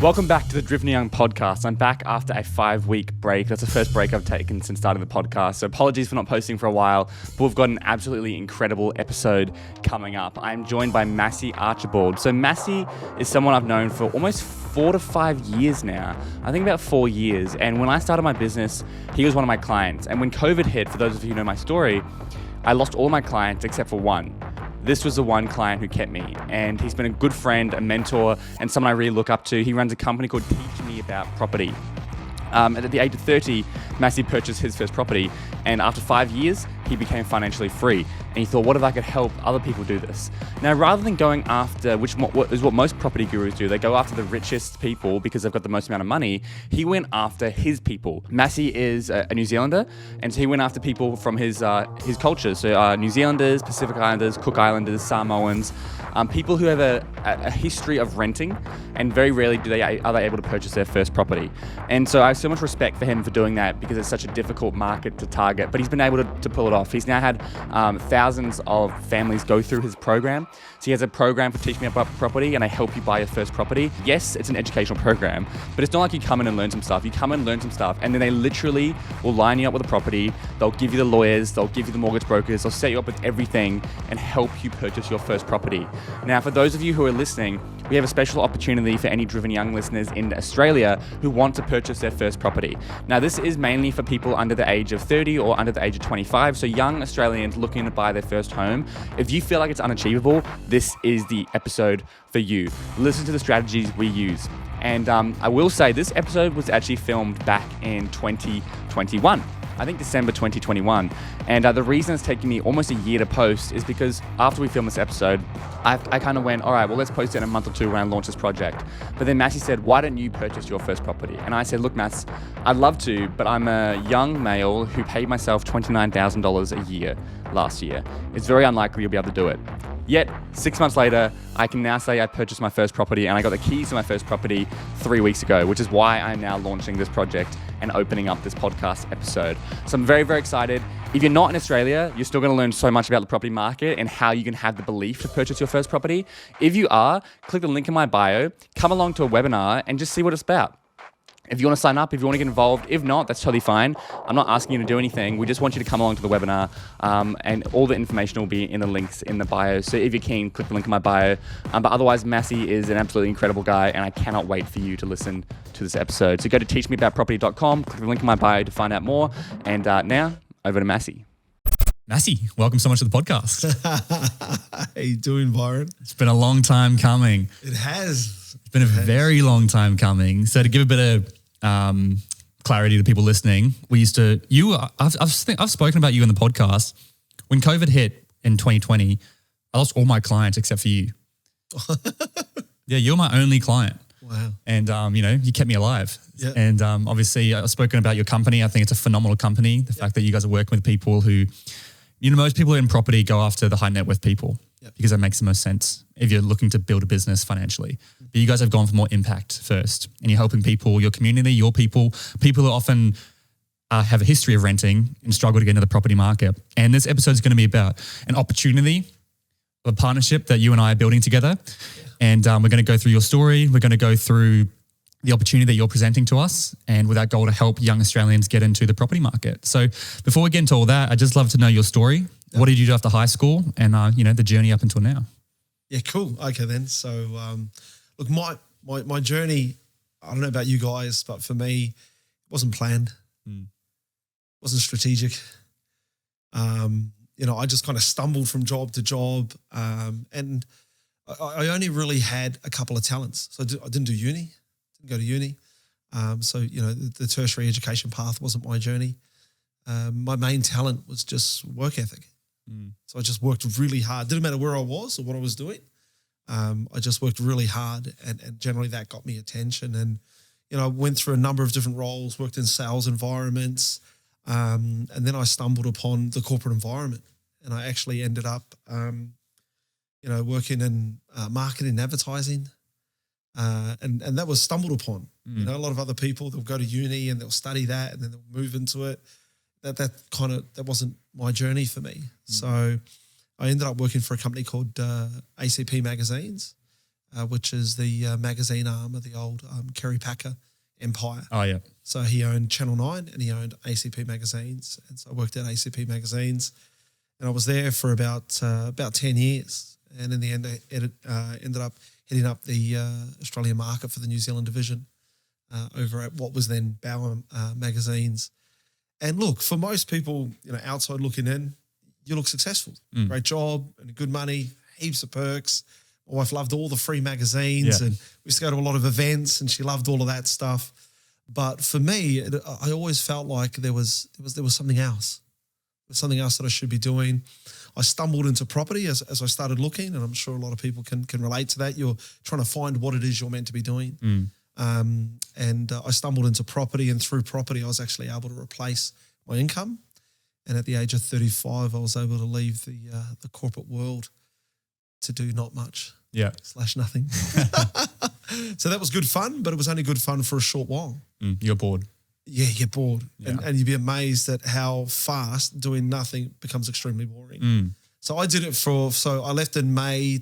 Welcome back to the Driven Young podcast. I'm back after a 5-week break. That's the first break I've taken since starting the podcast. So apologies for not posting for a while, but we've got an absolutely incredible episode coming up. I'm joined by Massey Archibald. So Massey is someone I've known for almost 4 to 5 years now. I think about 4 years. And when I started my business, he was one of my clients. And when COVID hit, for those of you who know my story, I lost all my clients except for one. This was the one client who kept me, and he's been a good friend, a mentor, and someone I really look up to. He runs a company called Teach Me About Property. And at the age of 30, Massey purchased his first property, and after 5 years, he became financially free. And he thought, what if I could help other people do this? Now, rather than going after, what is what most property gurus do, they go after the richest people because they've got the most amount of money. He went after his people. Massey is a New Zealander, and so he went after people from his culture. So New Zealanders, Pacific Islanders, Cook Islanders, Samoans, people who have a history of renting, and very rarely are they able to purchase their first property. And so I have so much respect for him for doing that because it's such a difficult market to target, but he's been able to pull it off. He's now had thousands of families go through his program. So he has a program for Teach Me About Property, and they help you buy your first property. Yes, it's an educational program, but it's not like you come in and learn some stuff. You come in and learn some stuff, and then they literally will line you up with a property. They'll give you the lawyers, they'll give you the mortgage brokers, they'll set you up with everything and help you purchase your first property. Now, for those of you who are listening, we have a special opportunity for any Driven Young listeners in Australia who want to purchase their first property. Now, this is mainly for people under the age of 30 or under the age of 25, so young Australians looking to buy their first home. If you feel like it's unachievable, this is the episode for you. Listen to the strategies we use. And I will say this episode was actually filmed back in 2021. I think December 2021. And the reason it's taking me almost a year to post is because after we filmed this episode, I kind of went, all right, well, let's post it in a month or two when I launch this project. But then Massey said, why don't you purchase your first property? And I said, look, Mass, I'd love to, but I'm a young male who paid myself $29,000 a year last year. It's very unlikely you'll be able to do it. Yet, 6 months later, I can now say I purchased my first property, and I got the keys to my first property 3 weeks ago, which is why I'm now launching this project and opening up this podcast episode. So I'm very, very excited. If you're not in Australia, you're still going to learn so much about the property market and how you can have the belief to purchase your first property. If you are, click the link in my bio, come along to a webinar and just see what it's about. If you want to sign up, if you want to get involved, if not, that's totally fine. I'm not asking you to do anything. We just want you to come along to the webinar, and all the information will be in the links in the bio. So if you're keen, click the link in my bio. But otherwise, Massey is an absolutely incredible guy, and I cannot wait for you to listen to this episode. So go to teachmeaboutproperty.com, click the link in my bio to find out more. And now, over to Massey. Massey, welcome so much to the podcast. How you doing, Byron? It's been a long time coming. It has. It's been a very long time coming. So to give a bit of clarity to people listening, I've spoken about you in the podcast. When COVID hit in 2020, I lost all my clients except for you. Yeah, you're my only client. Wow. And, you kept me alive. Yeah. And obviously I've spoken about your company. I think it's a phenomenal company. The fact that you guys are working with people who, most people in property go after the high net worth people because that makes the most sense if you're looking to build a business financially. But you guys have gone for more impact first, and you're helping people, your community, your people who often have a history of renting and struggle to get into the property market. And this episode is going to be about an opportunity, a partnership that you and I are building together. And we're going to go through your story. We're going to go through the opportunity that you're presenting to us, and with that goal to help young Australians get into the property market. So before we get into all that, I'd just love to know your story. What did you do after high school, and the journey up until now? Yeah, cool. Okay then. So look, my journey, I don't know about you guys, but for me, it wasn't planned. Wasn't strategic. I just kind of stumbled from job to job, and I only really had a couple of talents. So I didn't do uni. Didn't go to uni. The tertiary education path wasn't my journey. My main talent was just work ethic. So I just worked really hard. Didn't matter where I was or what I was doing. I just worked really hard, and generally that got me attention. And, I went through a number of different roles, worked in sales environments, and then I stumbled upon the corporate environment, and I actually ended up, working in marketing and advertising. And that was stumbled upon. A lot of other people, they'll go to uni and they'll study that and then they'll move into it. That wasn't my journey for me. So I ended up working for a company called ACP Magazines. which is the magazine arm of the old Kerry Packer empire. Oh, yeah. So he owned Channel 9 and he owned ACP Magazines. And so I worked at ACP Magazines and I was there for about 10 years. And in the end, I ended up heading up the Australian market for the New Zealand division over at what was then Bauer Magazines. And look, for most people, outside looking in, you look successful. Great job and good money, heaps of perks. My wife loved all the free magazines and we used to go to a lot of events and she loved all of that stuff. But for me, I always felt like there was something else. There's something else that I should be doing. I stumbled into property as I started looking, and I'm sure a lot of people can relate to that. You're trying to find what it is you're meant to be doing. And I stumbled into property, and through property, I was actually able to replace my income. And at the age of 35, I was able to leave the corporate world to do not much. Yeah. / nothing. So that was good fun, but it was only good fun for a short while. You're bored. Yeah, you get bored. Yeah. And you'd be amazed at how fast doing nothing becomes extremely boring. So I did it so I left in May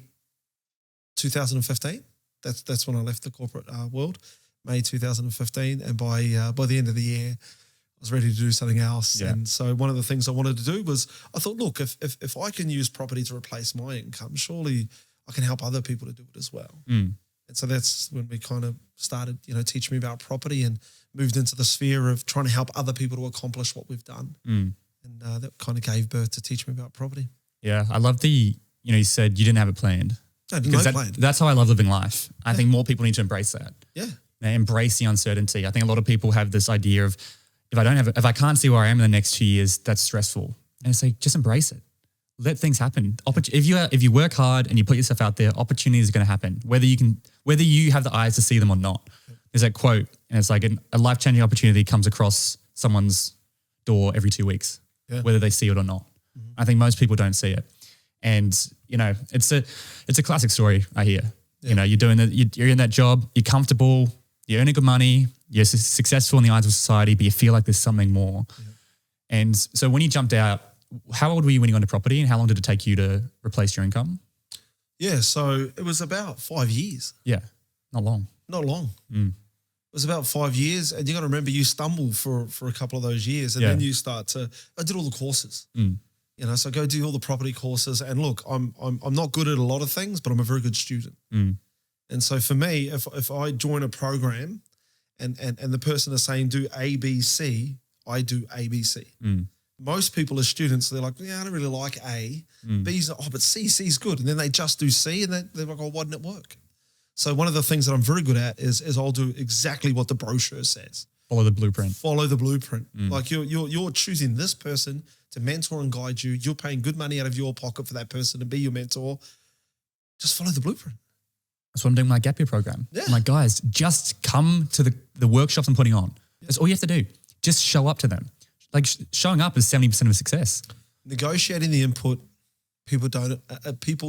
2015. That's when I left the corporate world, May 2015. And by the end of the year, I was ready to do something else. Yeah. And so one of the things I wanted to do was, I thought, look, if I can use property to replace my income, surely I can help other people to do it as well. And so that's when we kind of started, teaching me about property and moved into the sphere of trying to help other people to accomplish what we've done. And that kind of gave birth to teach me about property. Yeah. I love you said you didn't have it planned. No plan. That's how I love living life. I think more people need to embrace that. Yeah. They embrace the uncertainty. I think a lot of people have this idea of if I can't see where I am in the next 2 years, that's stressful. And it's like, just embrace it. Let things happen. If you work hard and you put yourself out there, opportunities are going to happen, whether you have the eyes to see them or not. There's that quote, and it's like a life-changing opportunity comes across someone's door every 2 weeks, whether they see it or not. I think most people don't see it. And, it's a classic story I hear. Yeah. You're in that job, you're comfortable, you're earning good money, you're successful in the eyes of society, but you feel like there's something more. Yeah. And so when you jumped out, how old were you when you got into property and how long did it take you to replace your income? Yeah, so it was about 5 years. Yeah, not long. Not long. It was about 5 years, and you got to remember you stumble for a couple of those years, and then you start to. I did all the courses, so I go do all the property courses, and look, I'm not good at a lot of things, but I'm a very good student. And so for me, if I join a program, and the person is saying do ABC, I do ABC. Most people as students, they're like, I don't really like A. B's not, but C's good. And then they just do C and they're like, why didn't it work? So one of the things that I'm very good at is I'll do exactly what the brochure says. Follow the blueprint. Follow the blueprint. Like you're choosing this person to mentor and guide you. You're paying good money out of your pocket for that person to be your mentor. Just follow the blueprint. That's what I'm doing with my gap year program. Yeah. I'm like, guys, just come to the workshops I'm putting on. That's all you have to do. Just show up to them. Like showing up is 70% of success. Negotiating the input, people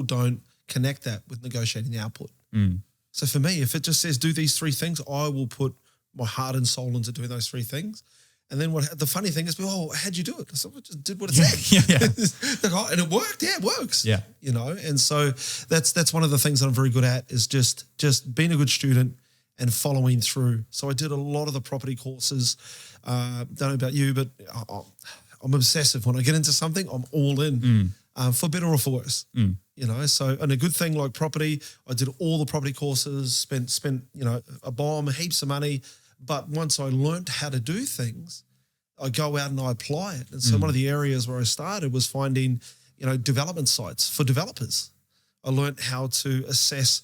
don't connect that with negotiating the output. So for me, if it just says do these 3 things, I will put my heart and soul into doing those 3 things. And then the funny thing is, how'd you do it? I said, I just did what it said. And it worked. Yeah, it works. Yeah. And so that's one of the things that I'm very good at is just being a good student and following through. So I did a lot of the property courses. Don't know about you, but I'm obsessive. When I get into something, I'm all in, for better or for worse. So, and a good thing like property, I did all the property courses, spent a bomb, heaps of money. But once I learned how to do things, I go out and I apply it. And so one of the areas where I started was finding, development sites for developers. I learned how to assess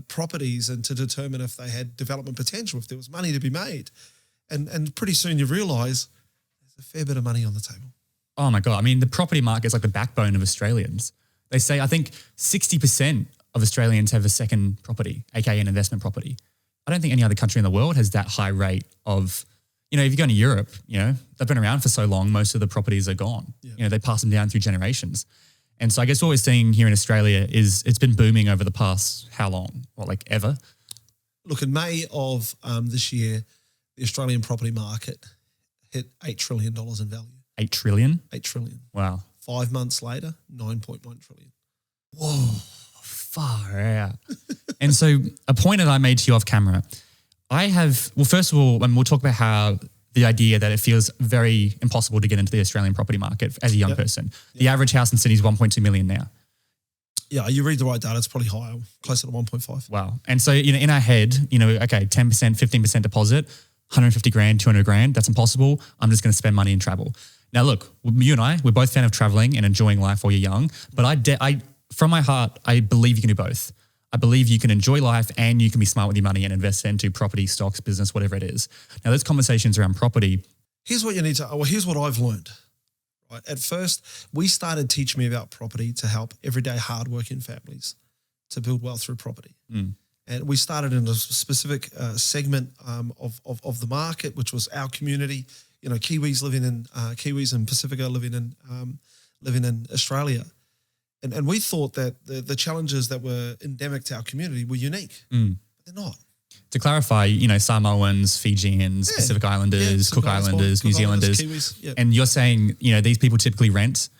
properties and to determine if they had development potential, if there was money to be made. And pretty soon you realise there's a fair bit of money on the table. Oh my God. I mean, the property market is like the backbone of Australians. They say, I think 60% of Australians have a second property, aka an investment property. I don't think any other country in the world has that high rate of, if you go to Europe, they've been around for so long, most of the properties are gone. Yeah. They pass them down through generations. And so I guess what we're seeing here in Australia is it's been booming over the past, how long? Ever? Look, in May of this year, the Australian property market hit $8 trillion in value. 8 trillion? 8 trillion. Wow. 5 months later, 9.1 trillion. Whoa. Far out. And so a point that I made to you off camera, first of all, and we'll talk about how the idea that it feels very impossible to get into the Australian property market as a young person. The average house in Sydney is 1.2 million now. Yeah, you read the right data, it's probably higher, closer to 1.5. Wow. And so, in our head, okay, 10%, 15% deposit, 150 grand, 200 grand, that's impossible. I'm just going to spend money and travel. Now, look, you and I, we're both fan of traveling and enjoying life while you're young, but I from my heart, I believe you can do both. I believe you can enjoy life and you can be smart with your money and invest into property, stocks, business, whatever it is. Now, those conversations around property. Here's what I've learned. Right. At first, we started teaching me about property to help everyday hardworking families to build wealth through property. And we started in a specific segment of the market, which was our community. Kiwis in Pacifica living in Australia. And we thought that the challenges that were endemic to our community were unique. But they're not. To clarify, Samoans, Fijians, Pacific Islanders, Cook Islanders, New Zealanders. Kiwis, and you're saying, these people typically rent,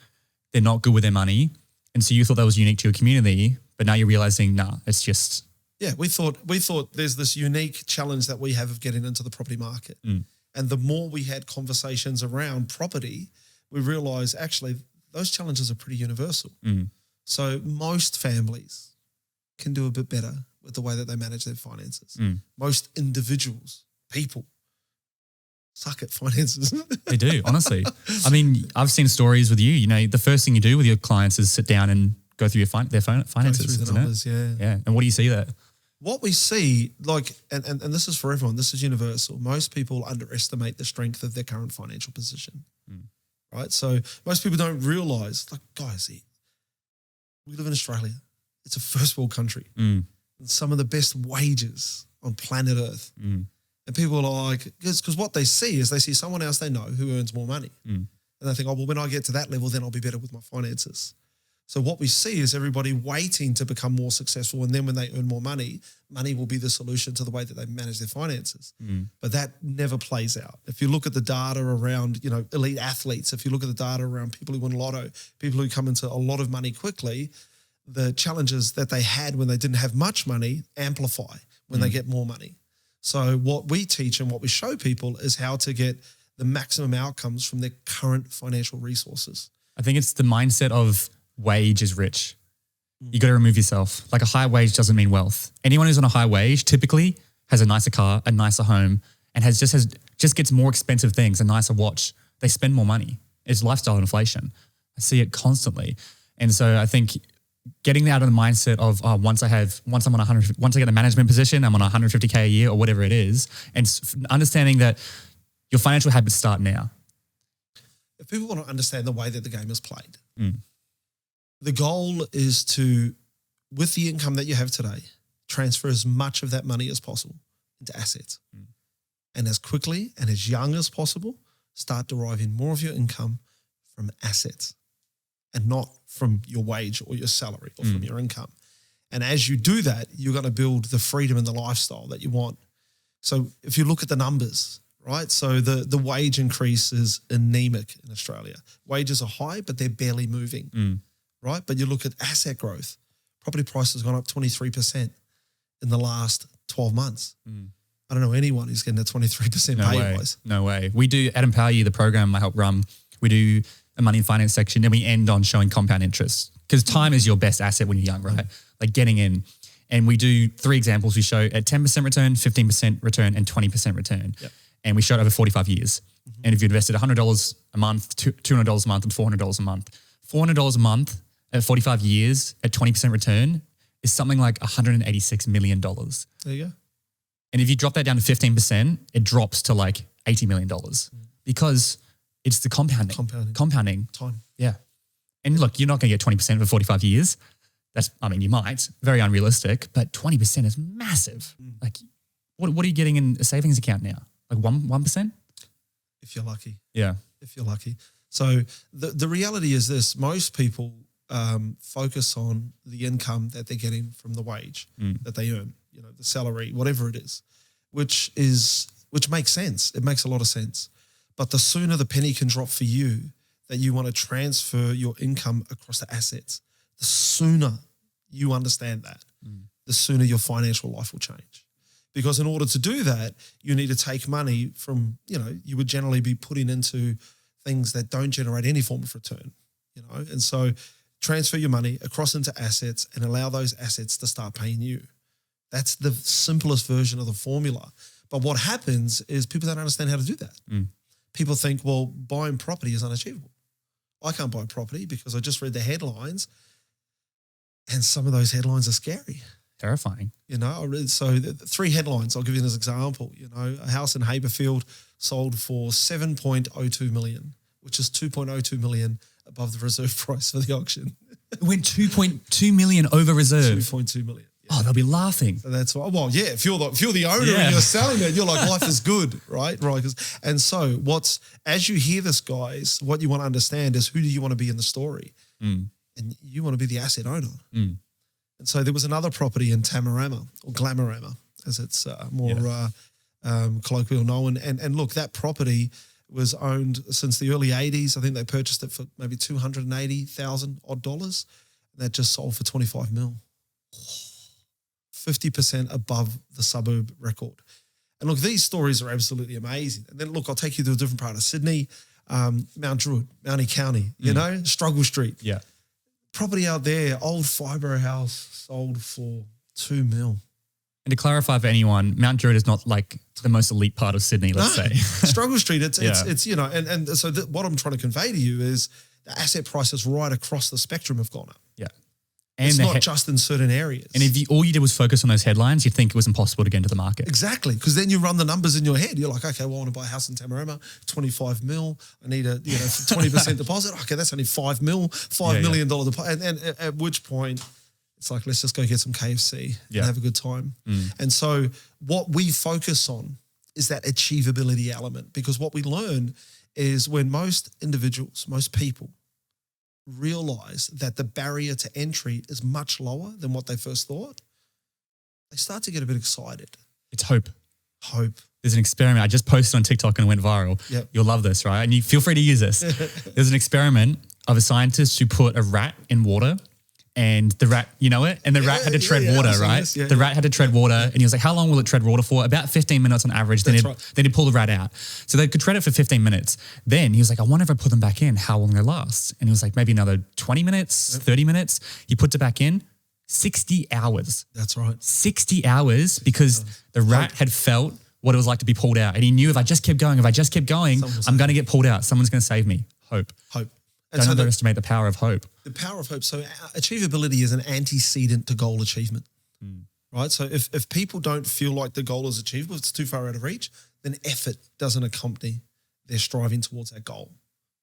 they're not good with their money. And so you thought that was unique to your community, but now you're realizing, it's just. Yeah, we thought there's this unique challenge that we have of getting into the property market. And the more we had conversations around property, we realized actually those challenges are pretty universal. So most families can do a bit better with the way that they manage their finances. Most individuals, people, suck at finances. They do, honestly. I mean, I've seen stories with you. The first thing you do with your clients is sit down and go through their finances. Go through the numbers, yeah. And what do you see there? What we see, and this is for everyone, this is universal. Most people underestimate the strength of their current financial position, right? So most people don't realize, guys, we live in Australia. It's a first world country. And some of the best wages on planet Earth. And people are like, because what they see is they see someone else they know who earns more money. And they think, when I get to that level, then I'll be better with my finances. So what we see is everybody waiting to become more successful. And then when they earn more money, money will be the solution to the way that they manage their finances. But that never plays out. If you look at the data around, elite athletes, if you look at the data around people who win lotto, people who come into a lot of money quickly, the challenges that they had when they didn't have much money amplify when they get more money. So what we teach and what we show people is how to get the maximum outcomes from their current financial resources. I think it's the mindset of wage is rich. You got to remove yourself. Like a high wage doesn't mean wealth. Anyone who's on a high wage typically has a nicer car, a nicer home, and just gets more expensive things, a nicer watch. They spend more money. It's lifestyle inflation. I see it constantly. And so I think getting out of the mindset of once I get the management position, I'm on 150K a year or whatever it is, and understanding that your financial habits start now. If people want to understand the way that the game is played, the goal is to, with the income that you have today, transfer as much of that money as possible into assets. And as quickly and as young as possible, start deriving more of your income from assets and not from your wage or your salary or from your income. And as you do that, you're going to build the freedom and the lifestyle that you want. So if you look at the numbers, right? So the wage increase is anemic in Australia. Wages are high, but they're barely moving, right? But you look at asset growth. Property prices have gone up 23% in the last 12 months. I don't know anyone who's getting a 23% pay rise. No way. We do, at Empower You, the program I help run, we do a money and finance section and we end on showing compound interest because time is your best asset when you're young, right? Like getting in. And we do 3 examples. We show at 10% return, 15% return, and 20% return. Yep. And we show it over 45 years. And if you invested $100 a month, $200 a month, and $400 a month, $400 a month at 45 years at 20% return is something like $186 million. There you go. And if you drop that down to 15%, it drops to like $80 million because it's the compounding. Time. Yeah. And look, you're not going to get 20% for 45 years. You might. Very unrealistic, but 20% is massive. Like, what are you getting in a savings account now? Like 1%? If you're lucky. Yeah. If you're lucky. So the reality is this, most people focus on the income that they're getting from the wage that they earn, the salary, whatever it is, which makes sense. It makes a lot of sense. But the sooner the penny can drop for you that you want to transfer your income across the assets, the sooner you understand that, the sooner your financial life will change. Because in order to do that, you need to take money from, you would generally be putting into things that don't generate any form of return, and so transfer your money across into assets and allow those assets to start paying you. That's the simplest version of the formula. But what happens is people don't understand how to do that. People think, well, buying property is unachievable. I can't buy property because I just read the headlines, and some of those headlines are scary. Terrifying. I read, so the 3 headlines, I'll give you an example. A house in Haberfield sold for 7.02 million, which is 2.02 million above the reserve price for the auction. It went 2.2 million over reserve. 2.2 million. Yeah. Oh, they'll be laughing. So that's why. Well, yeah. If you're the owner and you're selling it, you're like, life is good, right? Right. And so, as you hear this, guys, what you want to understand is, who do you want to be in the story? And you want to be the asset owner. And so there was another property in Tamarama, or Glamorama, as it's more colloquial known. And look, that property was owned since the early 80s. I think they purchased it for maybe $280,000 odd. And that just sold for 25 mil. 50% above the suburb record. And look, these stories are absolutely amazing. And then look, I'll take you to a different part of Sydney, Mount Druitt, Mounty County, Struggle Street. Yeah. Property out there, old fibre house, sold for 2 mil. And to clarify for anyone, Mount Druitt is not like the most elite part of Sydney, let's say. Struggle Street, it's so what I'm trying to convey to you is the asset prices right across the spectrum have gone up. Yeah. And it's not just in certain areas. And if all you did was focus on those headlines, you'd think it was impossible to get into the market. Exactly, because then you run the numbers in your head. You're like, okay, well, I want to buy a house in Tamarama, 25 mil. I need a 20% deposit. Okay, that's only $5 million deposit. And at which point, it's like, let's just go get some KFC and have a good time. And so what we focus on is that achievability element, because what we learn is when most individuals, most people, realize that the barrier to entry is much lower than what they first thought, they start to get a bit excited. It's hope. Hope. There's an experiment I just posted on TikTok and it went viral. Yep. You'll love this, right? And you feel free to use this. There's an experiment of a scientist who put a rat in water, and the rat, and the rat had to tread water, right? The rat had to tread water, and he was like, how long will it tread water for? About 15 minutes on average. Then he'd pull the rat out. So they could tread it for 15 minutes. Then he was like, I wonder if I put them back in, how long they last? And he was like, maybe another 20 minutes, 30 minutes. He put it back in, 60 hours. That's right. 60 hours, because the rat had felt what it was like to be pulled out. And he knew, if I just kept going, I'm going to get pulled out. Someone's going to save me. Hope. Don't underestimate the power of hope. The power of hope. So achievability is an antecedent to goal achievement, right? So if people don't feel like the goal is achievable, it's too far out of reach, then effort doesn't accompany their striving towards that goal,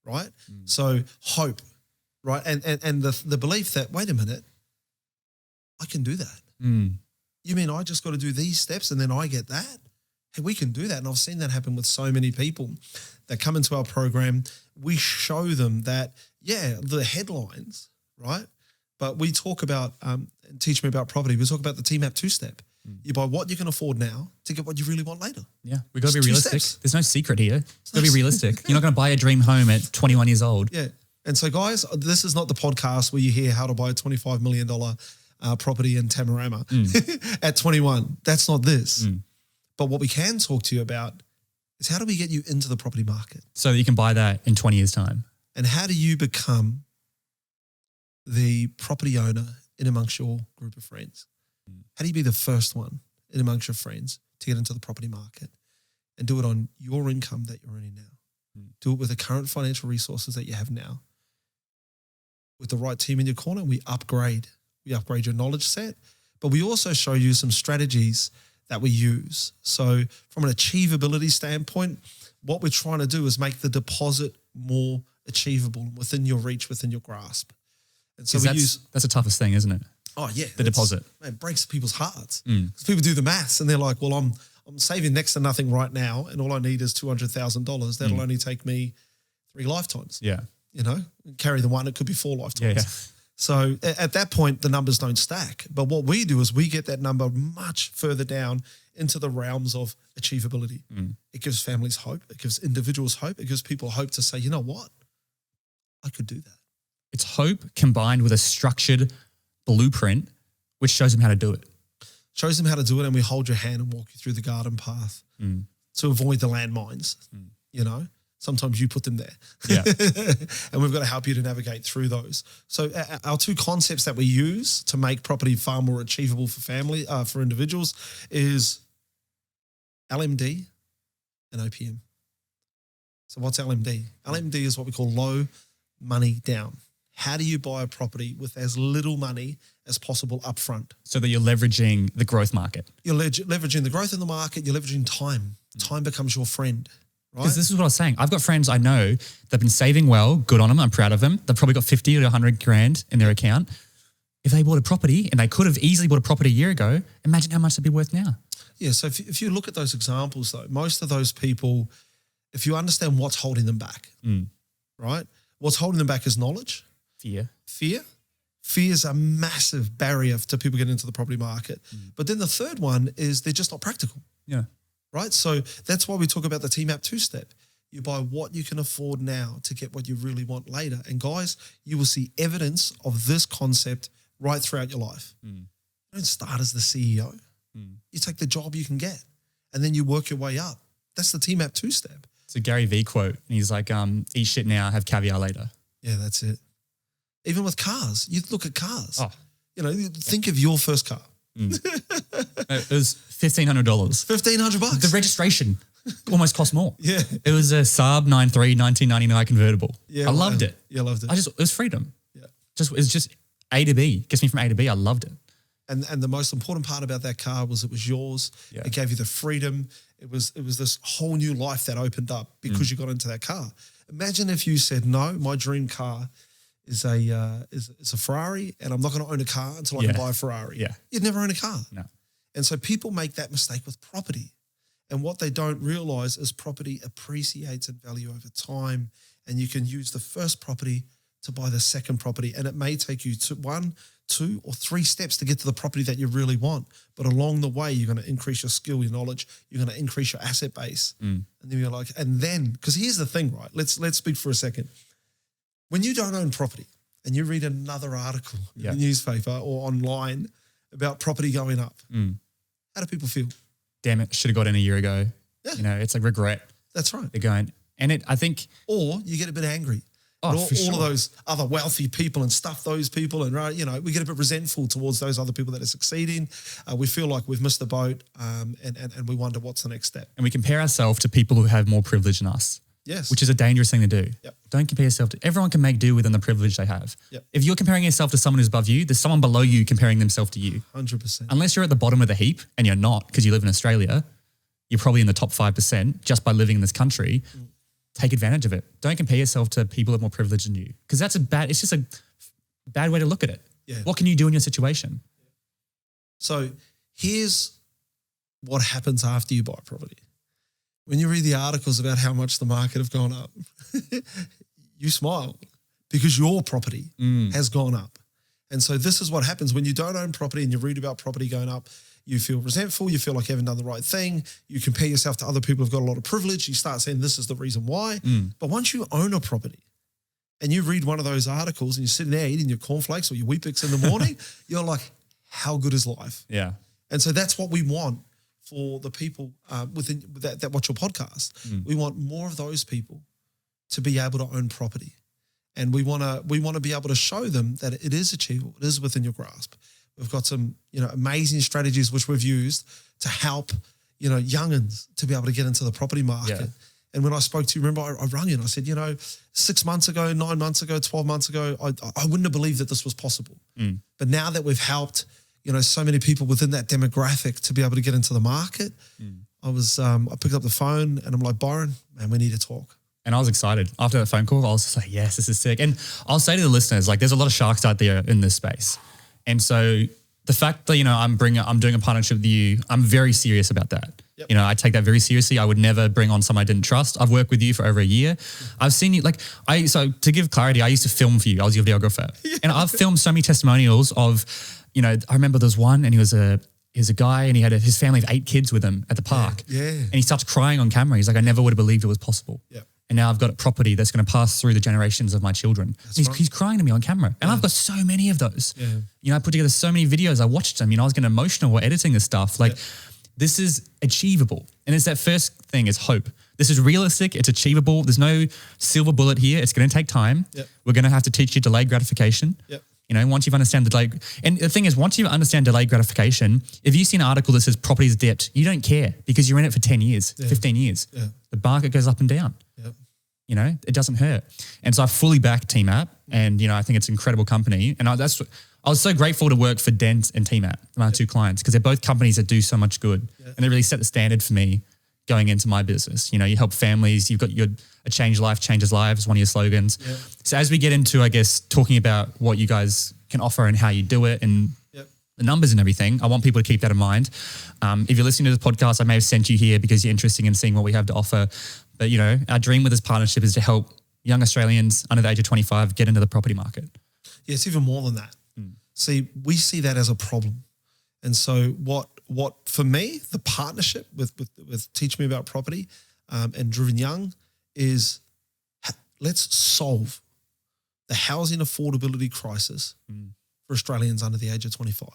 right? So hope, right? And the belief that, wait a minute, I can do that. You mean I just got to do these steps and then I get that? Hey, we can do that. And I've seen that happen with so many people that come into our program. We show them that, the headlines, right? But we talk about, and teach me about property, we talk about the TMAP 2-step. You buy what you can afford now to get what you really want later. Yeah, we've got to be realistic. There's no secret here. It's got to be realistic. You're not going to buy a dream home at 21 years old. Yeah. And so, guys, this is not the podcast where you hear how to buy a $25 million property in Tamarama at 21. That's not this. But what we can talk to you about is, how do we get you into the property market? So that you can buy that in 20 years' time. And how do you become the property owner in amongst your group of friends? How do you be the first one in amongst your friends to get into the property market and do it on your income that you're earning now? Do it with the current financial resources that you have now. With the right team in your corner, we upgrade your knowledge set, but we also show you some strategies that we use. So from an achievability standpoint, what we're trying to do is make the deposit more achievable, within your reach, within your grasp. And so that's the toughest thing, isn't it? Oh yeah. The deposit. It breaks people's hearts. Because people do the maths and they're like, well, I'm saving next to nothing right now and all I need is $200,000. That'll only take me 3 lifetimes. Yeah. Carry the one, it could be 4 lifetimes. Yeah. So at that point, the numbers don't stack. But what we do is we get that number much further down into the realms of achievability. It gives families hope. It gives individuals hope. It gives people hope to say, you know what? I could do that. It's hope combined with a structured blueprint which shows them how to do it. Shows them how to do it, and we hold your hand and walk you through the garden path to avoid the landmines. You know, sometimes you put them there. Yeah. And we've got to help you to navigate through those. So our two concepts that we use to make property far more achievable for individuals is LMD and OPM. So what's LMD? LMD is what we call low money down. How do you buy a property with as little money as possible up front? So that you're leveraging the growth market. You're leveraging the growth in the market. You're leveraging time. Time becomes your friend, right? Because this is what I was saying. I've got friends I know that have been saving well. Good on them. I'm proud of them. They've probably got 50 or 100 grand in their account. If they bought a property, and they could have easily bought a property a year ago, imagine how much it'd be worth now. Yeah, so if you look at those examples though, most of those people, if you understand what's holding them back, right? What's holding them back is knowledge. Fear is a massive barrier to people getting into the property market. But then the third one is they're just not practical. Yeah. Right? So that's why we talk about the TMAP two-step. You buy what you can afford now to get what you really want later. And guys, you will see evidence of this concept right throughout your life. You don't start as the CEO. You take the job you can get and then you work your way up. That's the TMAP two-step. It's a Gary Vee quote. And he's like, eat shit now, have caviar later. Yeah, that's it. Even with cars, you look at cars. Oh. You know, think of your first car. It was $1,500. $1,500. The registration almost cost more. Yeah. It was a Saab 93 1999 convertible. Yeah, I loved it. Yeah, loved it. It was freedom. Yeah. It was just A to B. Gets me from A to B. I loved it. And the most important part about that car was it was yours. Yeah. It gave you the freedom. It was this whole new life that opened up because you got into that car. Imagine if you said, no, my dream car is a Ferrari, and I'm not going to own a car until I can buy a Ferrari. Yeah. You'd never own a car. No. And so people make that mistake with property. And what they don't realize is property appreciates in value over time, and you can use the first property to buy the second property. And it may take you to 1, 2, or 3 steps to get to the property that you really want. But along the way, you're going to increase your skill, your knowledge, you're going to increase your asset base. And then you're like, and then, because here's the thing, right? Let's speak for a second. When you don't own property and you read another article in the newspaper or online about property going up, how do people feel? Damn it, should have got in a year ago. Yeah. You know, it's like regret. That's right. They're going, and I think. Or you get a bit angry. Oh, all for sure. of those other wealthy people and stuff those people, and you know, we get a bit resentful towards those other people that are succeeding. We feel like we've missed the boat, and we wonder what's the next step. And we compare ourselves to people who have more privilege than us. Yes. Which is a dangerous thing to do. Yep. Don't compare yourself to, everyone can make do within the privilege they have. Yep. If you're comparing yourself to someone who's above you, there's someone below you comparing themselves to you. 100%. Unless you're at the bottom of the heap, and you're not because you live in Australia, you're probably in the top 5% just by living in this country. Take advantage of it. Don't compare yourself to people who have more privilege than you, because it's just a bad way to look at it. Yeah. What can you do in your situation? So here's what happens after you buy property. When you read the articles about how much the market have gone up, you smile because your property has gone up. And so this is what happens when you don't own property and you read about property going up. You feel resentful. You feel like you haven't done the right thing. You compare yourself to other people who've got a lot of privilege. You start saying this is the reason why. But once you own a property and you read one of those articles and you're sitting there eating your cornflakes or your Weet-Bix in the morning, you're like, how good is life? Yeah. And so that's what we want for the people within that watch your podcast. We want more of those people to be able to own property. And we want to be able to show them that it is achievable. It is within your grasp. We've got some, amazing strategies which we've used to help, young'uns to be able to get into the property market. Yeah. And when I spoke to you, remember I rang you and I said, 6 months ago, 9 months ago, 12 months ago, I wouldn't have believed that this was possible. But now that we've helped, so many people within that demographic to be able to get into the market, I picked up the phone and I'm like, Byron, man, we need to talk. And I was excited. After that phone call, I was just like, yes, this is sick. And I'll say to the listeners, like, there's a lot of sharks out there in this space. And so the fact that, I'm doing a partnership with you, I'm very serious about that. Yep. I take that very seriously. I would never bring on someone I didn't trust. I've worked with you for over a year. I've seen you, so to give clarity, I used to film for you. I was your videographer. Yeah. And I've filmed so many testimonials of, I remember there was one and he was a guy and he had his family of 8 kids with him at the park. Yeah. And he starts crying on camera. He's like, I never would have believed it was possible. Yeah. And now I've got a property that's going to pass through the generations of my children. He's crying to me on camera. And I've got so many of those. Yeah. You know, I put together so many videos. I watched them. You know, I was getting emotional while editing this stuff. Like, this is achievable. And it's that first thing is hope. This is realistic. It's achievable. There's no silver bullet here. It's going to take time. Yep. We're going to have to teach you delayed gratification. Yep. You know, once you've understand delayed, and the thing is, once you understand delayed gratification, if you see an article that says property's dipped, you don't care because you're in it for 10 years, 15 years. Yeah. The market goes up and down. Yep. You know, it doesn't hurt. And so I fully back TMAP, and, you know, I think it's an incredible company. And I was so grateful to work for Dent and TMAP, my two clients, because they're both companies that do so much good. And they really set the standard for me going into my business. You know, you help families, you've got a change life changes lives, one of your slogans. Yeah. So as we get into, I guess, talking about what you guys can offer and how you do it and the numbers and everything, I want people to keep that in mind. If you're listening to this podcast, I may have sent you here because you're interested in seeing what we have to offer. But, you know, our dream with this partnership is to help young Australians under the age of 25 get into the property market. Yeah, it's even more than that. See, we see that as a problem. And so what for me, the partnership with Teach Me About Property and Driven Young is let's solve the housing affordability crisis for Australians under the age of 25.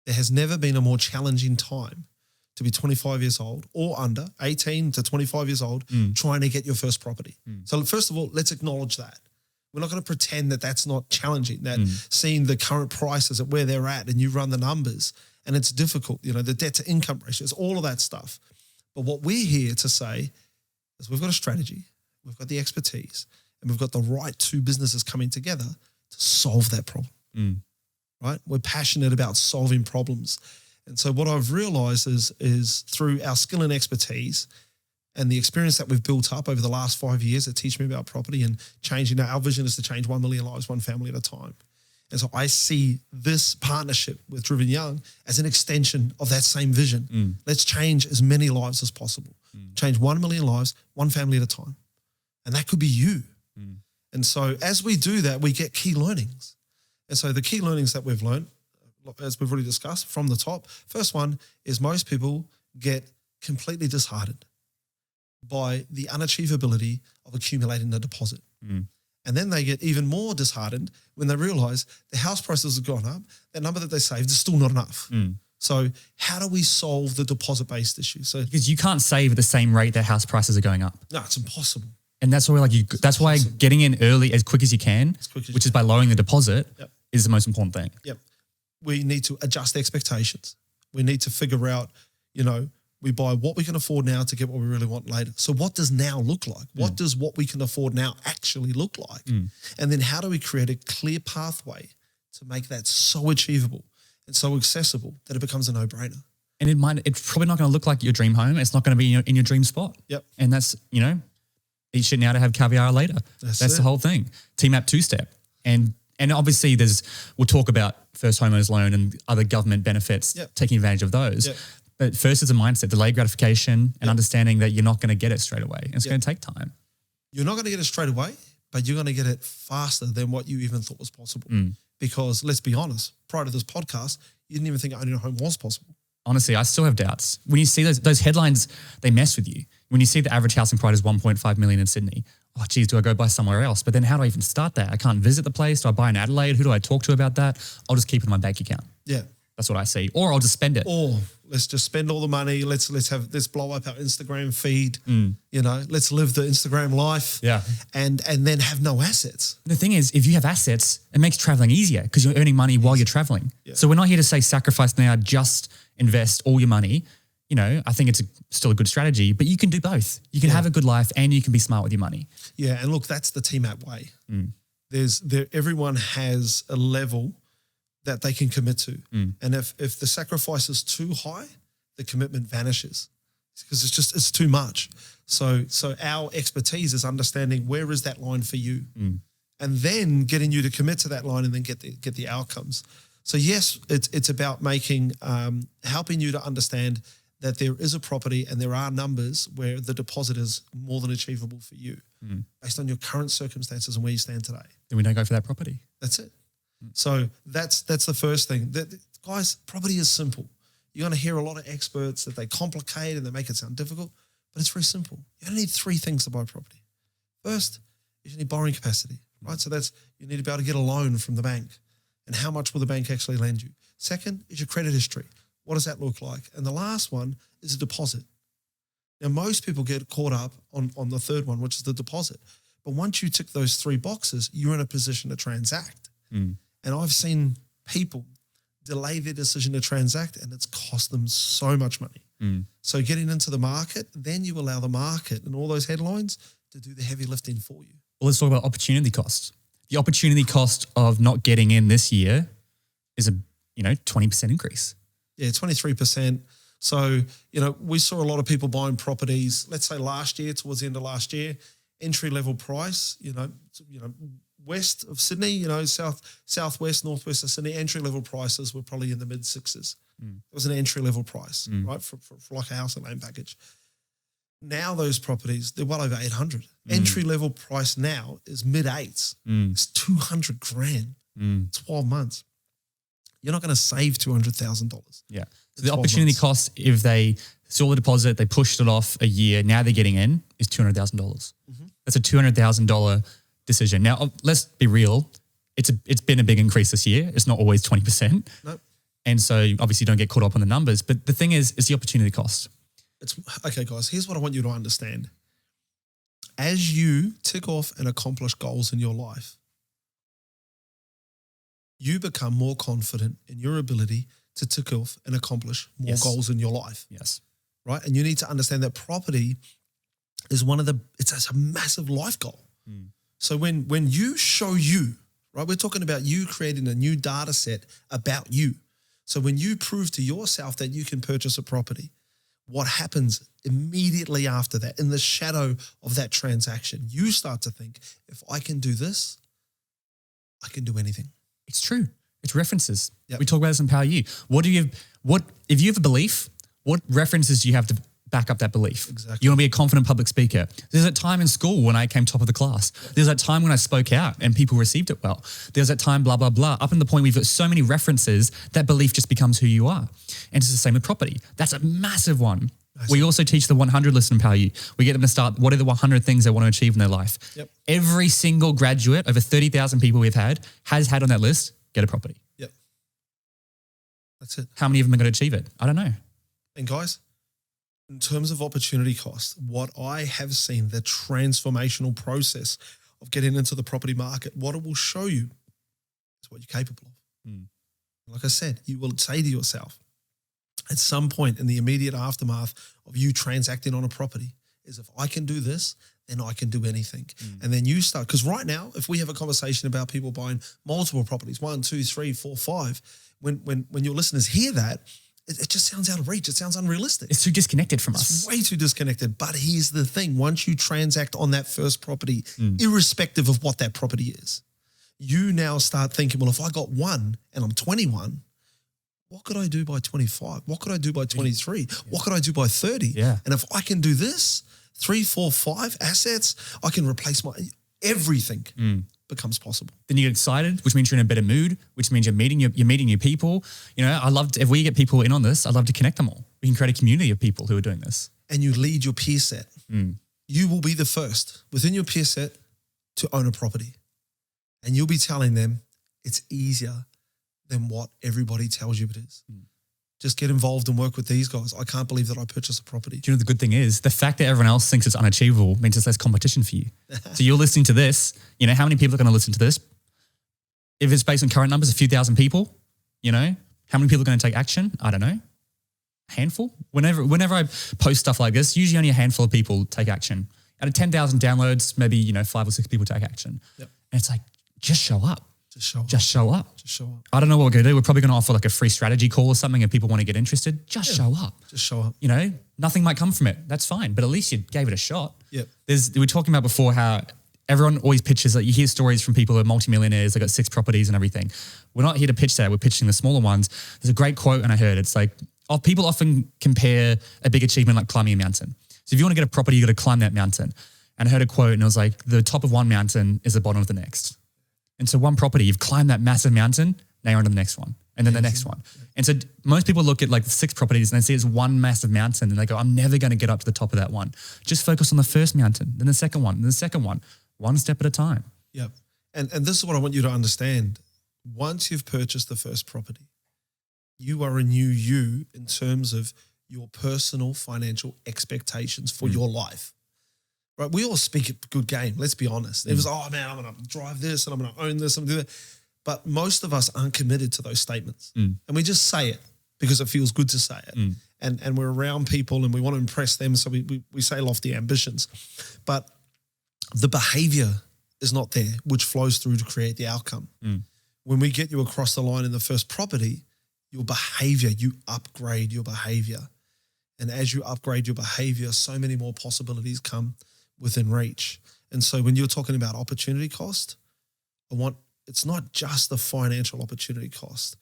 There has never been a more challenging time to be 25 years old or under, 18 to 25 years old, trying to get your first property. So first of all, let's acknowledge that. We're not going to pretend that that's not challenging, that seeing the current prices at where they're at and you run the numbers and it's difficult, you know, the debt to income ratios, all of that stuff. But what we're here to say is we've got a strategy, we've got the expertise, and we've got the right two businesses coming together to solve that problem, right? We're passionate about solving problems. And so what I've realized is through our skill and expertise and the experience that we've built up over the last 5 years that Teach Me About Property and changing, our vision is to change 1 million lives, one family at a time. And so I see this partnership with Driven Young as an extension of that same vision. Let's change as many lives as possible. Change 1 million lives, one family at a time. And that could be you. And so as we do that, we get key learnings. And so the key learnings that we've learned, as we've already discussed from the top, first one is most people get completely disheartened by the unachievability of accumulating a deposit. And then they get even more disheartened when they realize the house prices have gone up, that number that they saved is still not enough. So how do we solve the deposit-based issue? So because you can't save at the same rate that house prices are going up. No, it's impossible. And that's why that's why getting in early as quick as you can, which is by lowering the deposit, is the most important thing. We need to adjust expectations. We need to figure out, you know, we buy what we can afford now to get what we really want later. So what does now look like? What does what we can afford now actually look like? And then how do we create a clear pathway to make that so achievable and so accessible that it becomes a no-brainer? And it's probably not going to look like your dream home. It's not going to be in your dream spot. And that's, you know, eat shit now to have caviar later. That's the whole thing. TMAP two-step. And obviously we'll talk about first homeowners loan and other government benefits, taking advantage of those. But first is a mindset, delayed gratification and understanding that you're not going to get it straight away. It's going to take time. You're not going to get it straight away, but you're going to get it faster than what you even thought was possible. Because let's be honest, prior to this podcast, you didn't even think owning a home was possible. Honestly, I still have doubts. When you see those headlines, they mess with you. When you see the average housing price is 1.5 million in Sydney, oh, geez, do I go buy somewhere else? But then how do I even start that? I can't visit the place. Do I buy in Adelaide? Who do I talk to about that? I'll just keep it in my bank account. That's what I see. Or I'll just spend it. Or let's just spend all the money. Let's blow up our Instagram feed. You know, let's live the Instagram life. And then have no assets. The thing is, if you have assets, it makes traveling easier because you're earning money while you're traveling. So we're not here to say sacrifice now, just invest all your money. You know, I think it's still a good strategy, but you can do both. You can have a good life and you can be smart with your money. And look, that's the TMAP way. Everyone has a level that they can commit to. And if the sacrifice is too high, the commitment vanishes because it's too much. So our expertise is understanding where is that line for you and then getting you to commit to that line and then get the outcomes. So yes, it's about helping you to understand that there is a property and there are numbers where the deposit is more than achievable for you based on your current circumstances and where you stand today. Then we don't go for that property. That's it. So that's the first thing. Guys, property is simple. You're going to hear a lot of experts that they complicate and they make it sound difficult. but it's very simple. You only need three things to buy property. First, is you need borrowing capacity, right? So that's, you need to be able to get a loan from the bank. And how much will the bank actually lend you? Second is your credit history. What does that look like? And the last one is a deposit. Now, most people get caught up on the third one, which is the deposit. But once you tick those three boxes, you're in a position to transact. And I've seen people delay their decision to transact, and it's cost them so much money. So getting into the market, then you allow the market and all those headlines to do the heavy lifting for you. Well, let's talk about opportunity cost. The opportunity cost of not getting in this year is a 20% increase. Yeah, 23%. So, we saw a lot of people buying properties, let's say last year, towards the end of last year, entry-level price, west of Sydney, southwest, northwest of Sydney, entry-level prices were probably in the mid-sixes. It was an entry-level price, right, for like a house and land package. Now those properties, they're well over 800. Entry-level price now is mid-eights. It's 200 grand, 12 months. You're not going to save $200,000. Yeah. So the opportunity cost, if they saw the deposit, they pushed it off a year, now they're getting in, is $200,000. That's a $200,000 decision. Now, let's be real. It's been a big increase this year. It's not always 20%. Nope. And so obviously don't get caught up on the numbers. But the thing is, it's the opportunity cost. Okay, guys, here's what I want you to understand. As you tick off and accomplish goals in your life, you become more confident in your ability to tick off and accomplish more goals in your life. Yes. Right? And you need to understand that property is it's a massive life goal. So when you show you, right, we're talking about you creating a new data set about you. So when you prove to yourself that you can purchase a property, what happens immediately after that, in the shadow of that transaction, you start to think, if I can do this, I can do anything. It's true. It's references. Yep. We talk about this in Power You. If you have a belief, what references do you have to back up that belief? Exactly. You want to be a confident public speaker. There's that time in school when I came top of the class. There's that time when I spoke out and people received it well. There's that time, blah, blah, blah. Up in the point we've got so many references, that belief just becomes who you are. And it's the same with property. That's a massive one. We also teach the 100 list in Power You. We get them to start, what are the 100 things they want to achieve in their life? Yep. Every single graduate, over 30,000 people we've had, has had on that list, get a property. Yep. That's it. How many of them are going to achieve it? I don't know. And guys, in terms of opportunity cost, what I have seen, the transformational process of getting into the property market, what it will show you is what you're capable of. Like I said, you will say to yourself, at some point in the immediate aftermath of you transacting on a property, is if I can do this, then I can do anything. And then you start, because right now, if we have a conversation about people buying multiple properties, 1, 2, 3, 4, 5, when your listeners hear that, it just sounds out of reach. It sounds unrealistic. It's too disconnected from us. It's way too disconnected. But here's the thing. Once you transact on that first property, irrespective of what that property is, you now start thinking, well, if I got one and I'm 21, what could I do by 25? What could I do by 23? What could I do by 30? Yeah. And if I can do this, 3, 4, 5 assets, I can replace everything becomes possible. Then you get excited, which means you're in a better mood, which means you're meeting new people. If we get people in on this, I'd love to connect them all. We can create a community of people who are doing this. And you lead your peer set. You will be the first within your peer set to own a property. And you'll be telling them it's easier than what everybody tells you it is. Just get involved and work with these guys. I can't believe that I purchased a property. Do you know the good thing is? The fact that everyone else thinks it's unachievable means there's less competition for you. So you're listening to this, how many people are going to listen to this? If it's based on current numbers, a few thousand people, how many people are going to take action? I don't know. A handful? Whenever I post stuff like this, usually only a handful of people take action. Out of 10,000 downloads, maybe, 5 or 6 people take action. Yep. And it's like, just show up. Just show up. I don't know what we're going to do. We're probably going to offer like a free strategy call or something if people want to get interested. Just show up. Just show up. Nothing might come from it. That's fine. But at least you gave it a shot. Yep. We were talking about before how everyone always pitches, like you hear stories from people who are multimillionaires, they got 6 properties and everything. We're not here to pitch that. We're pitching the smaller ones. There's a great quote and I heard it's like, people often compare a big achievement like climbing a mountain. So if you want to get a property, you got to climb that mountain. And I heard a quote and it was like, the top of one mountain is the bottom of the next. And so one property, you've climbed that massive mountain, now you're on to the next one. and then the next one. And so most people look at like 6 properties and they see it's one massive mountain and they go, I'm never going to get up to the top of that one. Just focus on the first mountain, then the second one, then the second one step at a time. Yep. And this is what I want you to understand. Once you've purchased the first property, you are a new you in terms of your personal financial expectations for your life. Right? We all speak a good game, let's be honest. It was, oh man, I'm going to drive this and I'm going to own this, I'm going to do that. But most of us aren't committed to those statements. And we just say it because it feels good to say it. And we're around people and we want to impress them, so we say lofty ambitions. But the behavior is not there, which flows through to create the outcome. When we get you across the line in the first property, your behavior, you upgrade your behavior. And as you upgrade your behavior, so many more possibilities come within reach. And so when you're talking about opportunity cost, it's not just the financial opportunity cost.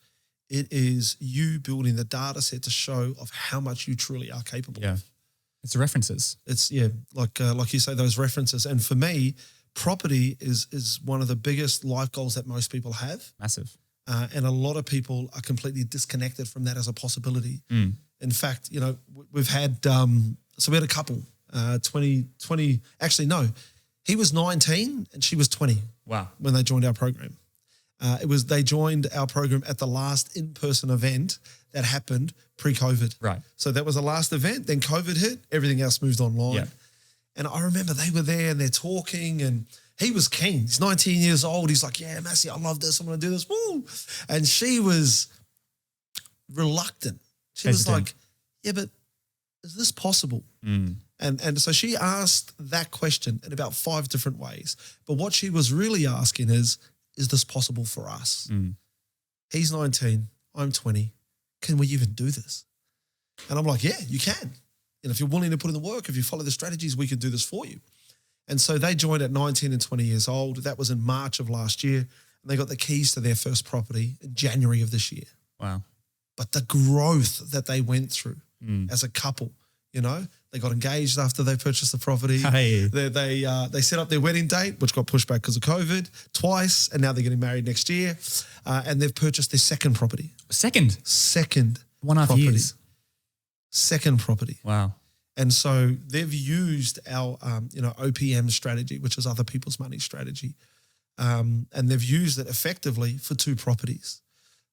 It is you building the data set to show of how much you truly are capable of. It's the references. It's, like you say, those references. And for me, property is one of the biggest life goals that most people have. Massive. And a lot of people are completely disconnected from that as a possibility. In fact, we've had, so we had a couple, 20, actually no, he was 19 and she was 20. Wow. When they joined our program. They joined our program at the last in-person event that happened pre-COVID. Right. So that was the last event, then COVID hit, everything else moved online. Yeah. And I remember they were there and they're talking and he was keen. He's 19 years old. He's like, yeah, Massey, I love this. I'm going to do this. Woo. And she was reluctant. She was like, yeah, but is this possible? And so she asked that question in about 5 different ways. But what she was really asking is this possible for us? He's 19, I'm 20. Can we even do this? And I'm like, yeah, you can. And if you're willing to put in the work, if you follow the strategies, we can do this for you. And so they joined at 19 and 20 years old. That was in March of last year. And they got the keys to their first property in January of this year. Wow. But the growth that they went through as a couple, they got engaged after they purchased the property. Hey. They set up their wedding date, which got pushed back because of COVID twice, and now they're getting married next year. And they've purchased their second property. Second 1.5 property. years. Second property. Wow. And so they've used our, OPM strategy, which is other people's money strategy. And they've used it effectively for 2 properties.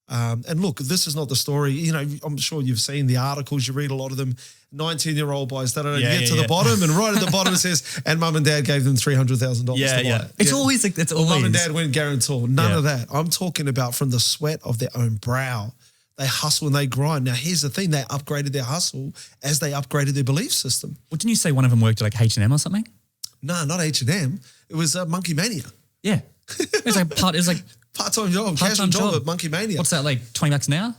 And look, this is not the story. I'm sure you've seen the articles. You read a lot of them. 19-year-old buys that get to the bottom, and right at the bottom it says, and mum and dad gave them $300,000 to buy it. It's always like that's always. Mum and dad went guarantor. None of that. I'm talking about from the sweat of their own brow. They hustle and they grind. Now, here's the thing. They upgraded their hustle as they upgraded their belief system. Well, didn't you say one of them worked at like H&M or something? No, not H&M. It was Monkey Mania. Yeah. It was like part-time job, casual job at Monkey Mania. What's that, like $20 an hour?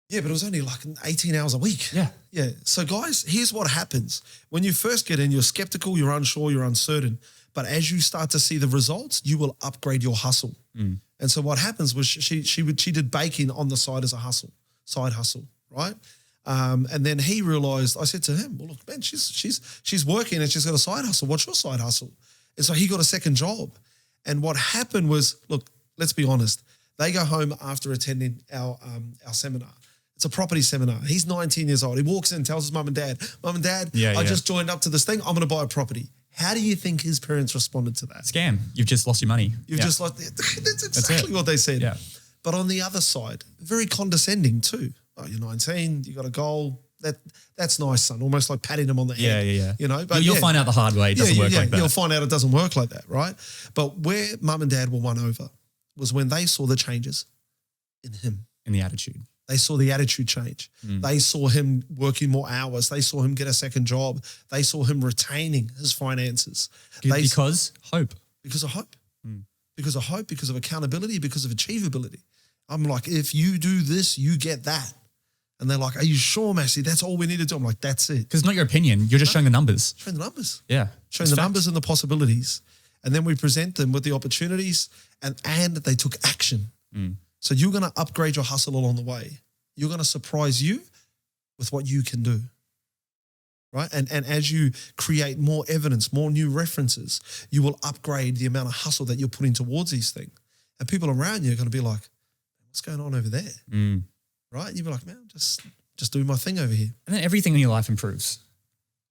Yeah, but it was only like 18 hours a week. Yeah. Yeah. So guys, here's what happens. When you first get in, you're skeptical, you're unsure, you're uncertain. But as you start to see the results, you will upgrade your hustle. And so what happens was she did baking on the side as a side hustle, right? And then he realized, I said to him, well, look, man, she's working and she's got a side hustle. What's your side hustle? And so he got a second job. And what happened was, look, let's be honest. They go home after attending our seminar. It's a property seminar. He's 19 years old. He walks in and tells his mum and dad, I just joined up to this thing. I'm going to buy a property. How do you think his parents responded to that? Scam. You've just lost your money. That's exactly what they said. Yeah. But on the other side, very condescending too. Oh, you're 19, you got a goal. That's nice, son. Almost like patting him on the head. Yeah. But you'll find out the hard way. It doesn't work like that. You'll find out it doesn't work like that, right? But where mum and dad were won over was when they saw the changes in him. In the attitude. They saw the attitude change. They saw him working more hours. They saw him get a second job. They saw him retaining his finances. Because hope. Because of hope. Because of hope, because of accountability, because of achievability. I'm like, if you do this, you get that. And they're like, are you sure, Massey? That's all we need to do. I'm like, that's it. Because it's not your opinion. You're just showing the numbers. Showing the numbers. Yeah. Showing the numbers and the possibilities. And then we present them with the opportunities and they took action. So you're going to upgrade your hustle along the way. You're going to surprise you with what you can do, right? And as you create more evidence, more new references, you will upgrade the amount of hustle that you're putting towards these things. And people around you are going to be like, what's going on over there? Right? You'd be like, man, just doing my thing over here. And then everything in your life improves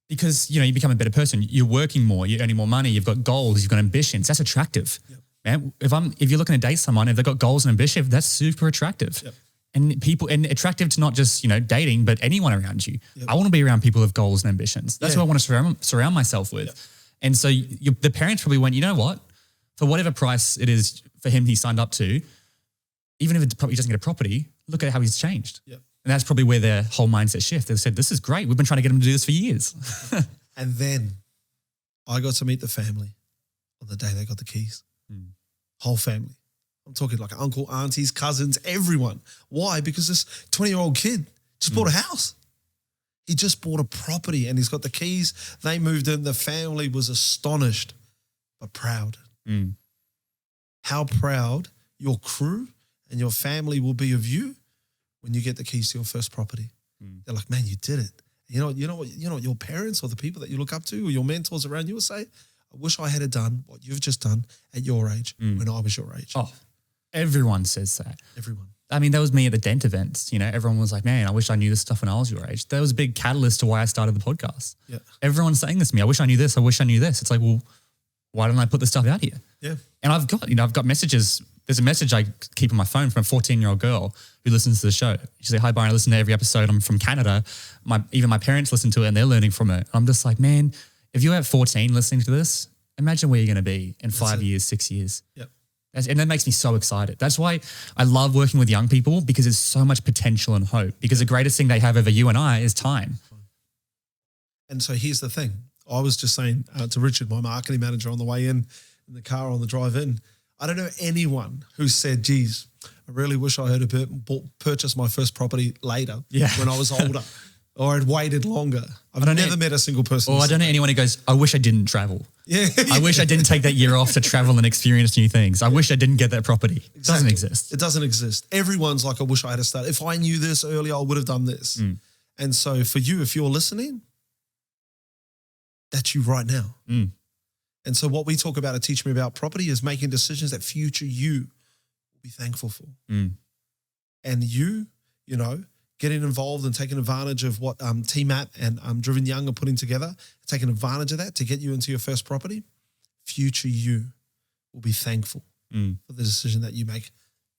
because, you know, you become a better person. You're working more, you're earning more money, you've got goals, you've got ambitions. That's attractive. Yep. Man, if you're looking to date someone, if they've got goals and ambition, that's super attractive. Yep. And attractive to not just, you know, dating, but anyone around you. Yep. I want to be around people with goals and ambitions. That's what I want to surround myself with. Yep. And so the parents probably went, you know what? For whatever price it is for him he signed up to, even if he doesn't get a property, look at how he's changed. Yep. And that's probably where their whole mindset shift. They said, this is great. We've been trying to get him to do this for years. And then I got to meet the family on the day they got the keys. Whole family. I'm talking like uncle, aunties, cousins, everyone. Why? Because this 20-year-old kid just bought a house. He just bought a property and he's got the keys. They moved in. The family was astonished but proud. How proud your crew and your family will be of you when you get the keys to your first property. They're like, man, you did it. You know what your parents or the people that you look up to or your mentors around you will say? I wish I had done what you've just done at your age when I was your age. Oh, everyone says that. Everyone. I mean, that was me at the dent events. You know, everyone was like, man, I wish I knew this stuff when I was your age. That was a big catalyst to why I started the podcast. Yeah. Everyone's saying this to me. I wish I knew this. I wish I knew this. It's like, well, why don't I put this stuff out here? Yeah. And I've got messages. There's a message I keep on my phone from a 14-year-old girl who listens to the show. She said, hi, Byron, I listen to every episode. I'm from Canada. Even my parents listen to it and they're learning from it. I'm just like, man, if you're at 14 listening to this, imagine where you're going to be in 5 years, 6 years. Yep. And that makes me so excited. That's why I love working with young people because there's so much potential and hope because the greatest thing they have over you and I is time. And so here's the thing. I was just saying to Richard, my marketing manager on the way in the car on the drive in, I don't know anyone who said, geez, I really wish I had purchased my first property later when I was older or I'd waited longer. I've never met a single person. Or I don't know anyone who goes, I wish I didn't travel. Yeah. I wish I didn't take that year off to travel and experience new things. I wish I didn't get that property. Exactly. It doesn't exist. It doesn't exist. Everyone's like, I wish I had started. If I knew this earlier, I would have done this. And so for you, if you're listening, that's you right now. And so what we talk about at Teach Me About Property is making decisions that future you will be thankful for. And you know, getting involved and taking advantage of what TMAP and Driven Young are putting together, taking advantage of that to get you into your first property, future you will be thankful for the decision that you make.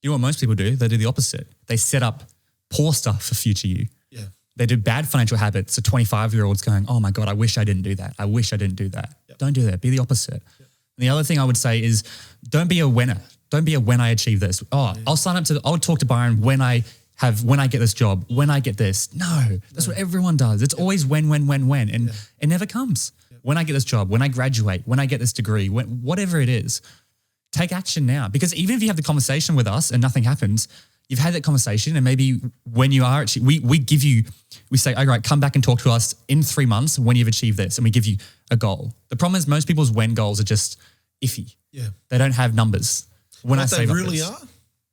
You know what most people do? They do the opposite. They set up poor stuff for future you. Yeah. They do bad financial habits. So 25-year-olds going, oh my God, I wish I didn't do that. I wish I didn't do that. Yep. Don't do that. Be the opposite. Yep. And the other thing I would say is don't be a winner. Don't be a when I achieve this. I'll talk to Byron when I get this job, when I get this. No, that's what everyone does. It's always when. And it never comes. Yep. When I get this job, when I graduate, when I get this degree, whatever it is, take action now. Because even if you have the conversation with us and nothing happens, you've had that conversation and maybe when you are, we say, all right, come back and talk to us in 3 months when you've achieved this and we give you a goal. The problem is most people's when goals are just iffy. Yeah. They don't have numbers. When what I say they really are,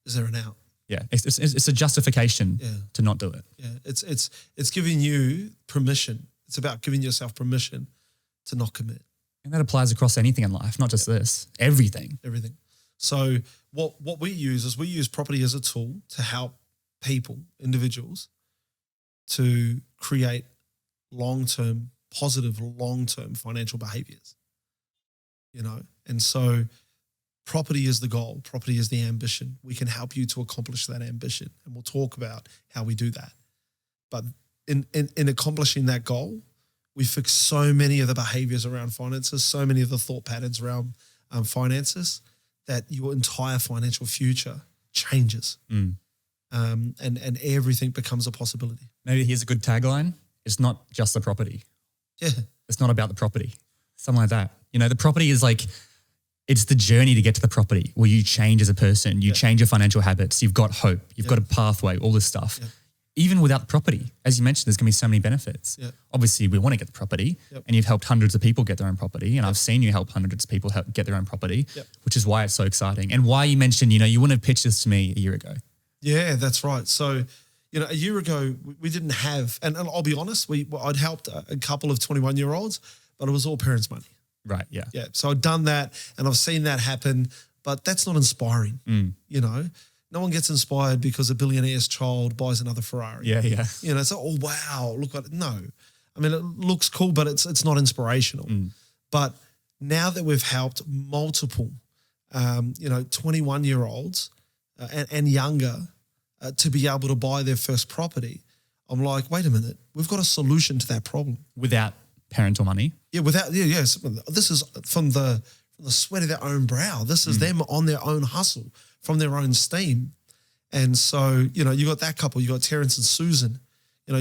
is there an out? Yeah. It's a justification to not do it. Yeah. It's giving you permission. It's about giving yourself permission to not commit. And that applies across anything in life, not just this, everything. Everything. So what we use is we use property as a tool to help people, individuals, to create positive long-term financial behaviors, you know? And so property is the goal. Property is the ambition. We can help you to accomplish that ambition. And we'll talk about how we do that. But in accomplishing that goal, we fix so many of the behaviors around finances, so many of the thought patterns around finances, that your entire financial future changes and everything becomes a possibility. Maybe here's a good tagline. It's not just the property. Yeah. It's not about the property. Something like that. You know, the property is like, it's the journey to get to the property where you change as a person, you change your financial habits, you've got hope, you've got a pathway, all this stuff. Yeah. Even without the property, as you mentioned, there's going to be so many benefits. Yeah. Obviously, we want to get the property and you've helped hundreds of people get their own property and I've seen you help hundreds of people get their own property, which is why it's so exciting and why you mentioned, you know, you wouldn't have pitched this to me a year ago. Yeah, that's right. So, you know, a year ago we didn't have, and I'll be honest, I'd helped a couple of 21-year-olds, but it was all parents' money. Right, yeah. Yeah, so I'd done that and I've seen that happen, but that's not inspiring, you know. No one gets inspired because a billionaire's child buys another Ferrari. Yeah, yeah. You know, it's like, oh, wow, look what, no. I mean, it looks cool, but it's not inspirational. But now that we've helped multiple, 21-year-olds and younger to be able to buy their first property, I'm like, wait a minute, we've got a solution to that problem. Without parental money. Yeah, yes. This is from the sweat of their own brow. This is them on their own hustle, from their own steam. And so, you got that couple, you got Terrence and Susan,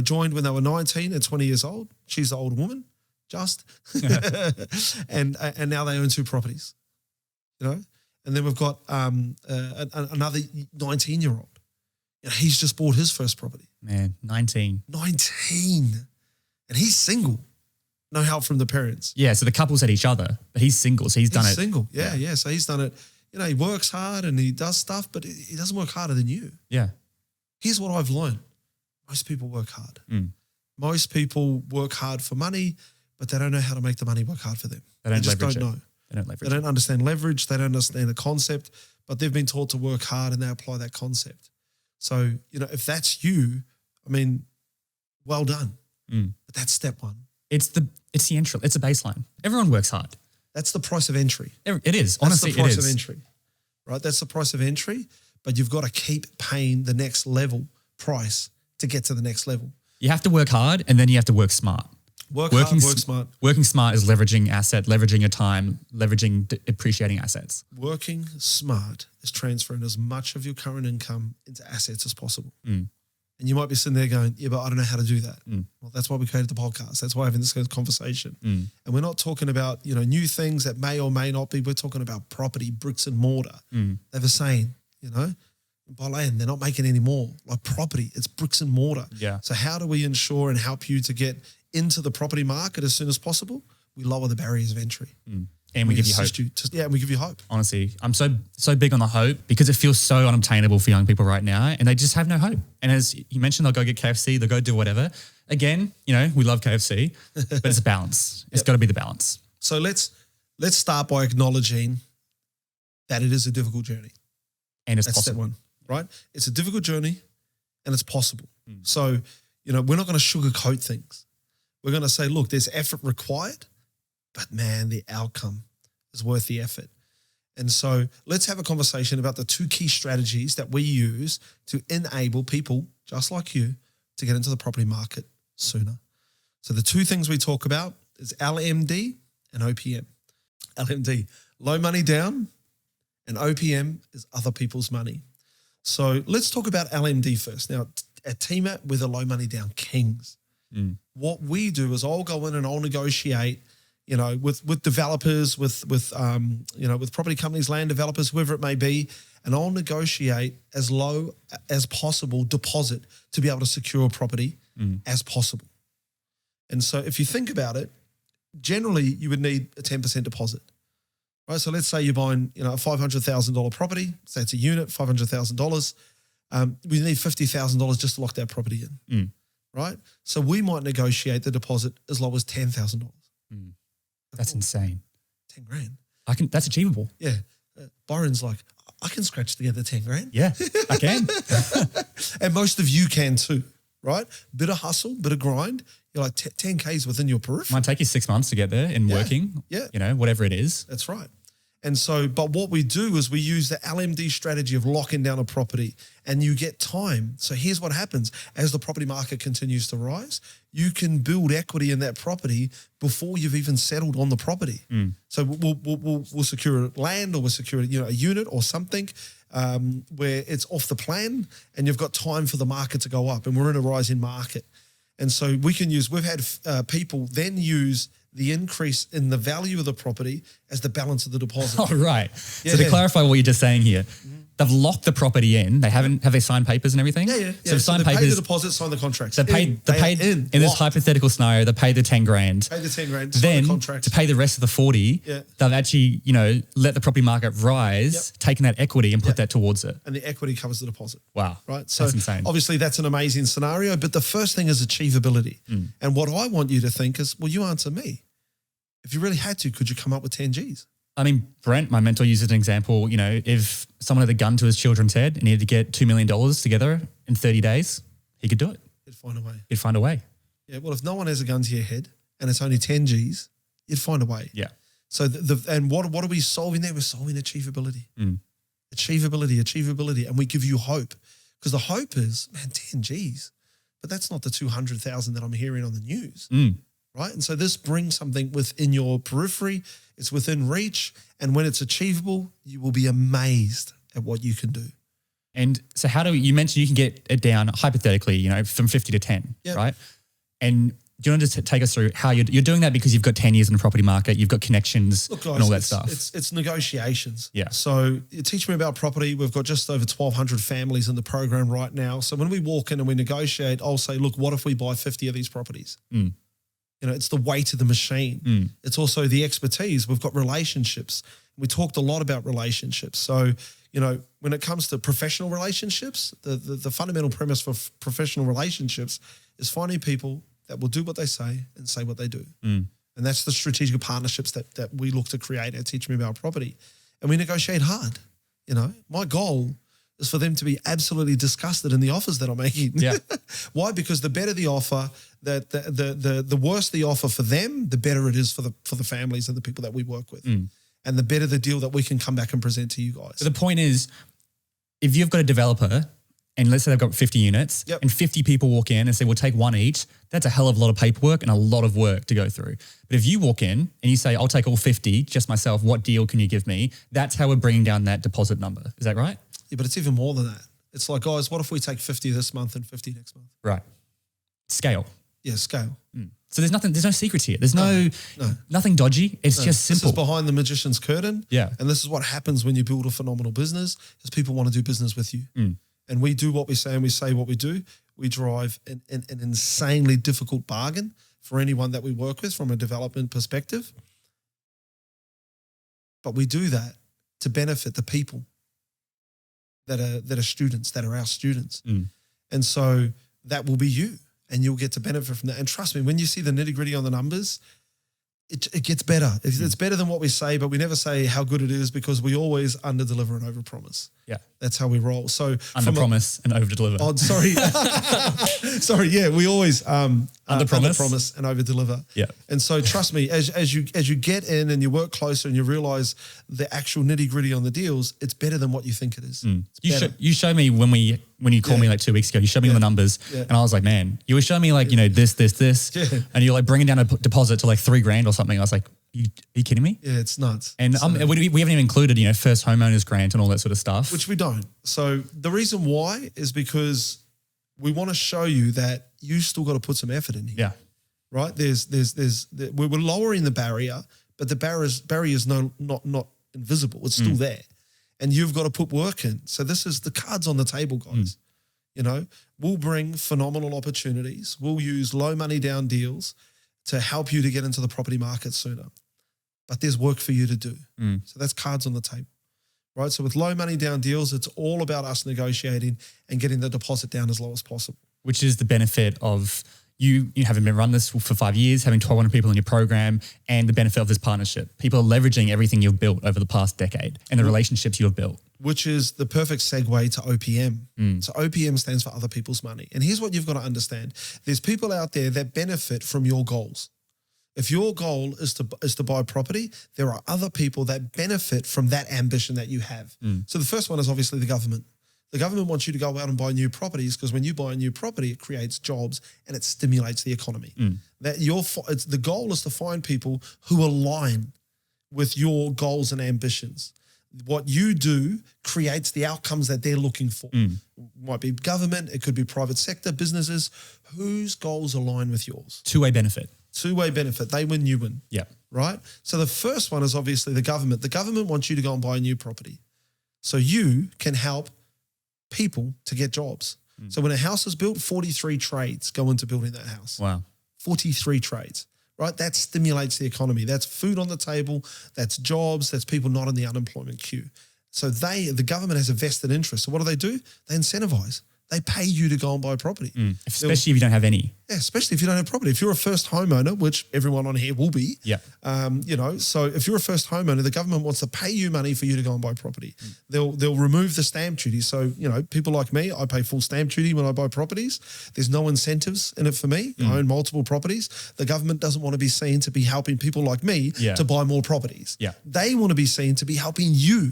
joined when they were 19 and 20 years old. She's the older woman, just. and now they own 2 properties, And then we've got another 19-year-old. He's just bought his first property. Man, 19. 19. And he's single. No help from the parents. Yeah, so the couple's at each other, but he's single, so he's done it. He's single, yeah. So he's done it. He works hard and he does stuff, but he doesn't work harder than you. Yeah. Here's what I've learned. Most people work hard. Most people work hard for money, but they don't know how to make the money work hard for them. They just don't know. They don't leverage They don't understand leverage. They don't understand the concept, but they've been taught to work hard and they apply that concept. So, if that's you, I mean, well done. But that's step one. It's the entry. It's a baseline. Everyone works hard. That's the price of entry. It is. Honestly, that's the price it is. of entry, right? That's the price of entry, but you've got to keep paying the next level price to get to the next level. You have to work hard and then you have to work smart. Work hard, work smart. Working smart is leveraging your time, leveraging depreciating assets. Working smart is transferring as much of your current income into assets as possible. And you might be sitting there going, yeah, but I don't know how to do that. Well, that's why we created the podcast. That's why we're having this conversation. And we're not talking about, new things that may or may not be. We're talking about property, bricks and mortar. They have a saying, buy land, they're not making any more. Like property, it's bricks and mortar. Yeah. So how do we ensure and help you to get into the property market as soon as possible? We lower the barriers of entry. And we give you hope. And we give you hope. Honestly, I'm so big on the hope because it feels so unobtainable for young people right now and they just have no hope. And as you mentioned, they'll go get KFC, they'll go do whatever. Again, we love KFC, but it's a balance. It's got to be the balance. So let's start by acknowledging that it is a difficult journey. And it's That's possible. Step one, right? It's a difficult journey and it's possible. So, we're not going to sugarcoat things. We're going to say, look, there's effort required, but man, the outcome is worth the effort. And so let's have a conversation about the 2 key strategies that we use to enable people just like you to get into the property market sooner. So the 2 things we talk about is LMD and OPM. LMD, low money down, and OPM is other people's money. So let's talk about LMD first. Now, at TMAT, we're the low money down kings. What we do is I'll go in and I'll negotiate, with developers, with property companies, land developers, whoever it may be, and I'll negotiate as low as possible deposit to be able to secure a property as possible. And so if you think about it, generally you would need a 10% deposit, right? So let's say you're buying, a $500,000 property, say it's a unit, $500,000. We need $50,000 just to lock that property in. Right? So we might negotiate the deposit as low as $10,000. That's insane. 10 grand. That's achievable. Yeah. Byron's like, I can scratch together 10 grand. Yeah, I can. And most of you can too, right? Bit of hustle, bit of grind. You're like 10K is within your periphery. Might take you 6 months to get there in working. Yeah. Whatever it is. That's right. And so, but what we do is we use the LMD strategy of locking down a property and you get time. So here's what happens. As the property market continues to rise, you can build equity in that property before you've even settled on the property. So we'll secure land or we'll secure a unit or something where it's off the plan and you've got time for the market to go up and we're in a rising market. And so we've had people then use the increase in the value of the property as the balance of the deposit. Oh, right. Yeah, so to clarify what you're just saying here, they've locked the property in. They have they signed papers and everything? Yeah. So they paid the deposit, signed the contract. So they paid in this hypothetical scenario, they paid the 10 grand. Paid the 10 grand, then the contract. To pay the rest of the 40, they've actually, let the property market rise, taken that equity and put that towards it. And the equity covers the deposit. Wow. Right. So that's insane. Obviously that's an amazing scenario, but the first thing is achievability. And what I want you to think is, well, you answer me. If you really had to, could you come up with 10 Gs? I mean, Brent, my mentor, uses an example, if someone had a gun to his children's head and he had to get $2 million together in 30 days, he could do it. You'd find a way. He'd find a way. Yeah, well, if no one has a gun to your head and it's only 10 Gs, you'd find a way. Yeah. So and what are we solving there? We're solving achievability. Mm. Achievability. And we give you hope. Because the hope is, man, 10 Gs. But that's not the 200,000 that I'm hearing on the news. Right? And so this brings something within your periphery. It's within reach. And when it's achievable, you will be amazed at what you can do. And so you mentioned you can get it down hypothetically, from 50 to 10, right? And do you want to just take us through how you're doing that because you've got 10 years in the property market, you've got connections. Look, guys, and all that stuff. It's negotiations. Yeah. So you teach me about property. We've got just over 1,200 families in the program right now. So when we walk in and we negotiate, I'll say, look, what if we buy 50 of these properties? It's the weight of the machine. It's also the expertise. We've got relationships. We talked a lot about relationships. So, when it comes to professional relationships, the fundamental premise for professional relationships is finding people that will do what they say and say what they do. And that's the strategic partnerships that we look to create at Teach Me About Property. And we negotiate hard. My goal is for them to be absolutely disgusted in the offers that I'm making. Yeah. Why? Because the better the offer, the worse the offer for them, the better it is for the families and the people that we work with. And the better the deal that we can come back and present to you guys. So the point is, if you've got a developer and let's say they've got 50 units and 50 people walk in and say, we'll take one each, that's a hell of a lot of paperwork and a lot of work to go through. But if you walk in and you say, I'll take all 50, just myself, what deal can you give me? That's how we're bringing down that deposit number. Is that right? Yeah, but it's even more than that. It's like, guys, what if we take 50 this month and 50 next month? Right. Scale. Yeah, scale. So there's no secrets here. There's nothing dodgy. It's just simple. This is behind the magician's curtain. Yeah. And this is what happens when you build a phenomenal business is people want to do business with you. And we do what we say and we say what we do. We drive an insanely difficult bargain for anyone that we work with from a development perspective. But we do that to benefit the people that are students, that are our students. And so that will be you. And you'll get to benefit from that. And trust me, when you see the nitty-gritty on the numbers, it gets better. It's better than what we say, but we never say how good it is because we always under-deliver and over-promise. Yeah. That's how we roll. So under-promise and over-deliver. Oh, sorry. Sorry, yeah. We always under-promise and over-deliver. Yeah. And so trust me, as you get in and you work closer and you realize the actual nitty-gritty on the deals, it's better than what you think it is. You showed me when you called me like 2 weeks ago, you showed me the numbers and I was like, man, you were showing me like, this, and you're like bringing down a deposit to like $3,000 or something. I was like, are you kidding me? Yeah, it's nuts. And we haven't even included, first homeowners grant and all that sort of stuff. Which we don't. So the reason why is because we want to show you that you still got to put some effort in here. Yeah. Right? We're lowering the barrier, but the barrier is not invisible. It's still there. And you've got to put work in. So this is the cards on the table, guys. We'll bring phenomenal opportunities. We'll use low money down deals to help you to get into the property market sooner. But there's work for you to do. So that's cards on the table, right? So with low money down deals, it's all about us negotiating and getting the deposit down as low as possible. Which is the benefit of you having been run this for 5 years, having 1,200 people in your program, and the benefit of this partnership. People are leveraging everything you've built over the past decade and the relationships you have built. Which is the perfect segue to OPM. So OPM stands for other people's money. And here's what you've got to understand. There's people out there that benefit from your goals. If your goal is to buy property, there are other people that benefit from that ambition that you have. So the first one is obviously the government. The government wants you to go out and buy new properties because when you buy a new property, it creates jobs and it stimulates the economy. The goal is to find people who align with your goals and ambitions. What you do creates the outcomes that they're looking for. Might be government, it could be private sector, businesses, whose goals align with yours. Two-way benefit. Two-way benefit. They win, you win. Yeah. Right? So the first one is obviously the government. The government wants you to go and buy a new property. So you can help people to get jobs. So when a house is built, 43 trades go into building that house. Wow. 43 trades. Right? That stimulates the economy. That's food on the table. That's jobs. That's people not in the unemployment queue. So the government has a vested interest. So what do? They incentivize. They pay you to go and buy property. Especially if you don't have any. Yeah, especially if you don't have property. If you're a first homeowner, which everyone on here will be, so if you're a first homeowner, the government wants to pay you money for you to go and buy property. They'll remove the stamp duty. So, people like me, I pay full stamp duty when I buy properties. There's no incentives in it for me. I own multiple properties. The government doesn't want to be seen to be helping people like me to buy more properties. Yeah. They want to be seen to be helping you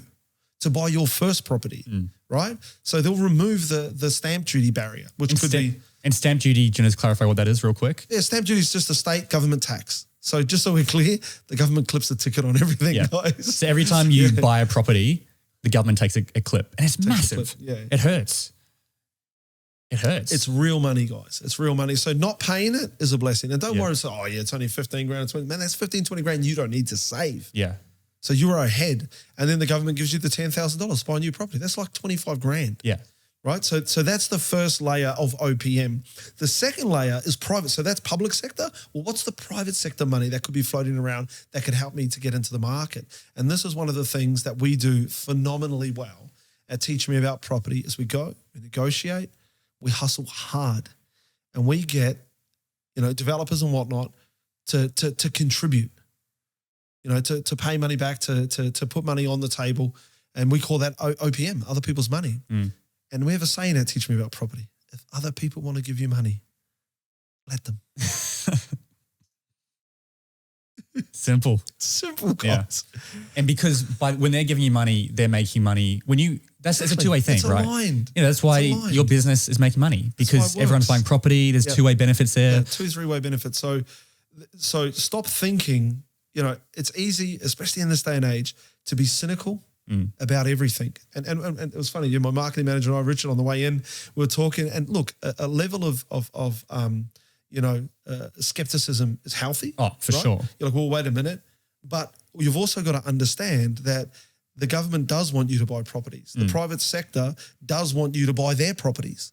to buy your first property, right? So they'll remove the stamp duty barrier, which could be... And stamp duty, do you just clarify what that is real quick? Yeah, stamp duty is just a state government tax. So just so we're clear, the government clips the ticket on everything, guys. So every time you buy a property, the government takes a clip. And it's massive. Yeah. It hurts. It hurts. It's real money, guys. It's real money. So not paying it is a blessing. And don't worry, it's only 15 grand or 20. Man, that's 15, 20 grand you don't need to save. Yeah. So you're ahead. And then the government gives you the $10,000 to buy a new property. That's like 25 grand. Yeah. Right? So that's the first layer of OPM. The second layer is private. So that's public sector. Well, what's the private sector money that could be floating around that could help me to get into the market? And this is one of the things that we do phenomenally well at Teach Me About Property is we negotiate, we hustle hard, and we get, developers and whatnot to contribute, to pay money back, to put money on the table. And we call that OPM, other people's money. And we have a saying at Teach Me About Property. If other people want to give you money, let them. Simple. Simple, guys. Yeah. And because when they're giving you money, they're making money. That's a two-way thing, right? Aligned. That's why your business is making money because everyone's buying property. There's two-way benefits there. Yeah, 2-3-way benefits. So stop thinking, it's easy, especially in this day and age, to be cynical about everything. And it was funny, my marketing manager and I, Richard, on the way in, we were talking, and look, a level of skepticism is healthy. Oh, for sure. You're like, well, wait a minute. But you've also got to understand that the government does want you to buy properties. The private sector does want you to buy their properties,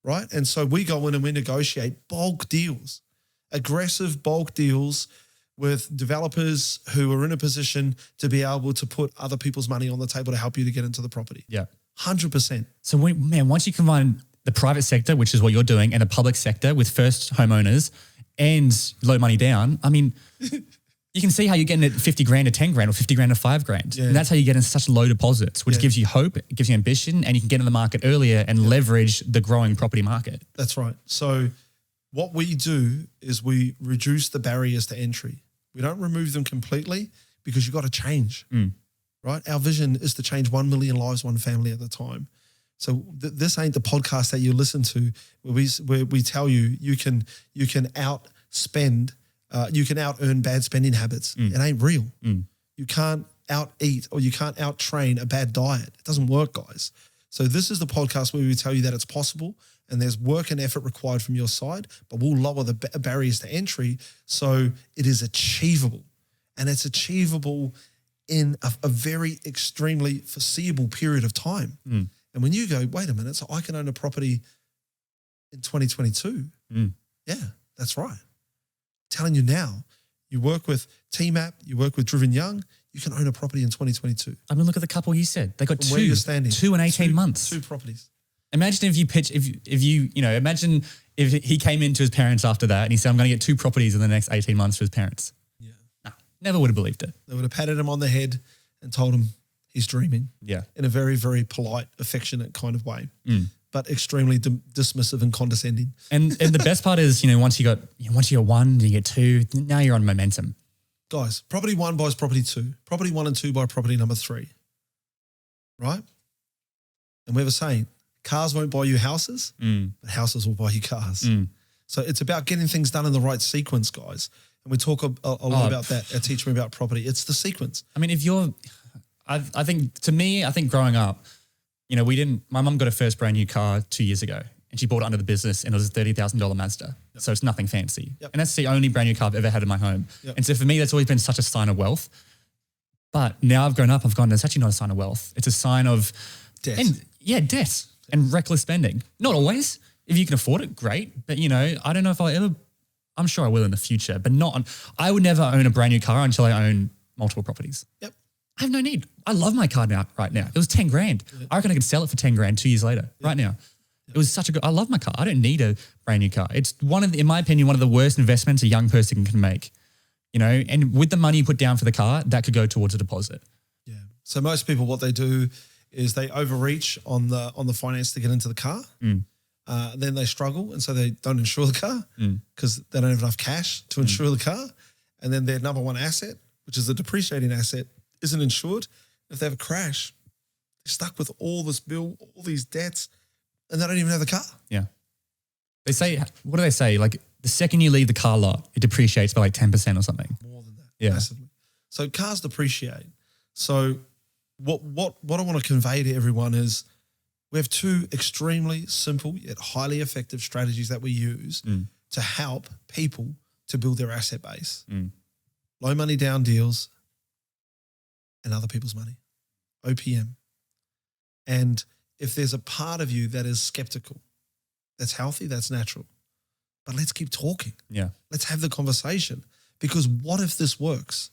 right? And so we go in and we negotiate bulk deals, aggressive bulk deals with developers who are in a position to be able to put other people's money on the table to help you to get into the property. Yeah. 100%. So, once you combine the private sector, which is what you're doing, and the public sector with first homeowners and low money down, you can see how you're getting at 50 grand to 10 grand or 50 grand to 5 grand. Yeah. And that's how you get in such low deposits, which gives you hope, it gives you ambition, and you can get in the market earlier and leverage the growing property market. That's right. So what we do is we reduce the barriers to entry. We don't remove them completely because you've got to change, right? Our vision is to change 1 million lives, one family at a time. So this ain't the podcast that you listen to where we tell you you can outspend, you can out-earn bad spending habits. It ain't real. You can't out-eat or you can't out-train a bad diet. It doesn't work, guys. So this is the podcast where we tell you that it's possible and there's work and effort required from your side, but we'll lower the barriers to entry so it is achievable. And it's achievable in a very extremely foreseeable period of time. And when you go, wait a minute, so I can own a property in 2022. Yeah, that's right. I'm telling you now, you work with TMAP, you work with Driven Young, you can own a property in 2022. Look at the couple you said. They got From where you're standing. 2 and 18 months. 2 properties. Imagine imagine if he came into his parents after that and he said, I'm going to get 2 properties in the next 18 months for his parents. Yeah. No, never would have believed it. They would have patted him on the head and told him he's dreaming. Yeah. In a very, very polite, affectionate kind of way, but extremely dismissive and condescending. And the best part is, once you get 1, you get 2, now you're on momentum. Guys, property 1 buys property 2. Property 1 and 2 buy property number 3. Right? And we have a saying, cars won't buy you houses, but houses will buy you cars. So it's about getting things done in the right sequence, guys. And we talk a lot about that at Teach Me About Property. It's the sequence. I think growing up, my mum got her first brand new car 2 years ago and she bought it under the business and it was a $30,000 Mazda. Yep. So it's nothing fancy. Yep. And that's the only brand new car I've ever had in my home. Yep. And so for me, that's always been such a sign of wealth. But now I've grown up, I've gone, it's actually not a sign of wealth. It's a sign of debt. Debt and reckless spending. Not always. If you can afford it, great. But, I don't know if I'm sure I will in the future, but I would never own a brand new car until I own multiple properties. Yep. I have no need. I love my car right now. It was 10 grand. Yep. I reckon I could sell it for 10 grand 2 years later, right now. It was such a good, I love my car. I don't need a brand new car. It's in my opinion, one of the worst investments a young person can make, and with the money you put down for the car, that could go towards a deposit. Yeah. So most people, what they do is they overreach on the finance to get into the car. Then they struggle, and so they don't insure the car because they don't have enough cash to insure the car. And then their number one asset, which is a depreciating asset, isn't insured. If they have a crash, they're stuck with all this bill, all these debts, and they don't even have the car. Yeah. They say, what do they say? Like the second you leave the car lot, it depreciates by like 10% or something. More than that, yeah. Massively. So cars depreciate. So what I want to convey to everyone is we have two extremely simple yet highly effective strategies that we use to help people to build their asset base. Low money down deals and other people's money, OPM. And if there's a part of you that is skeptical, that's healthy, that's natural. But let's keep talking. Yeah. Let's have the conversation, because what if this works?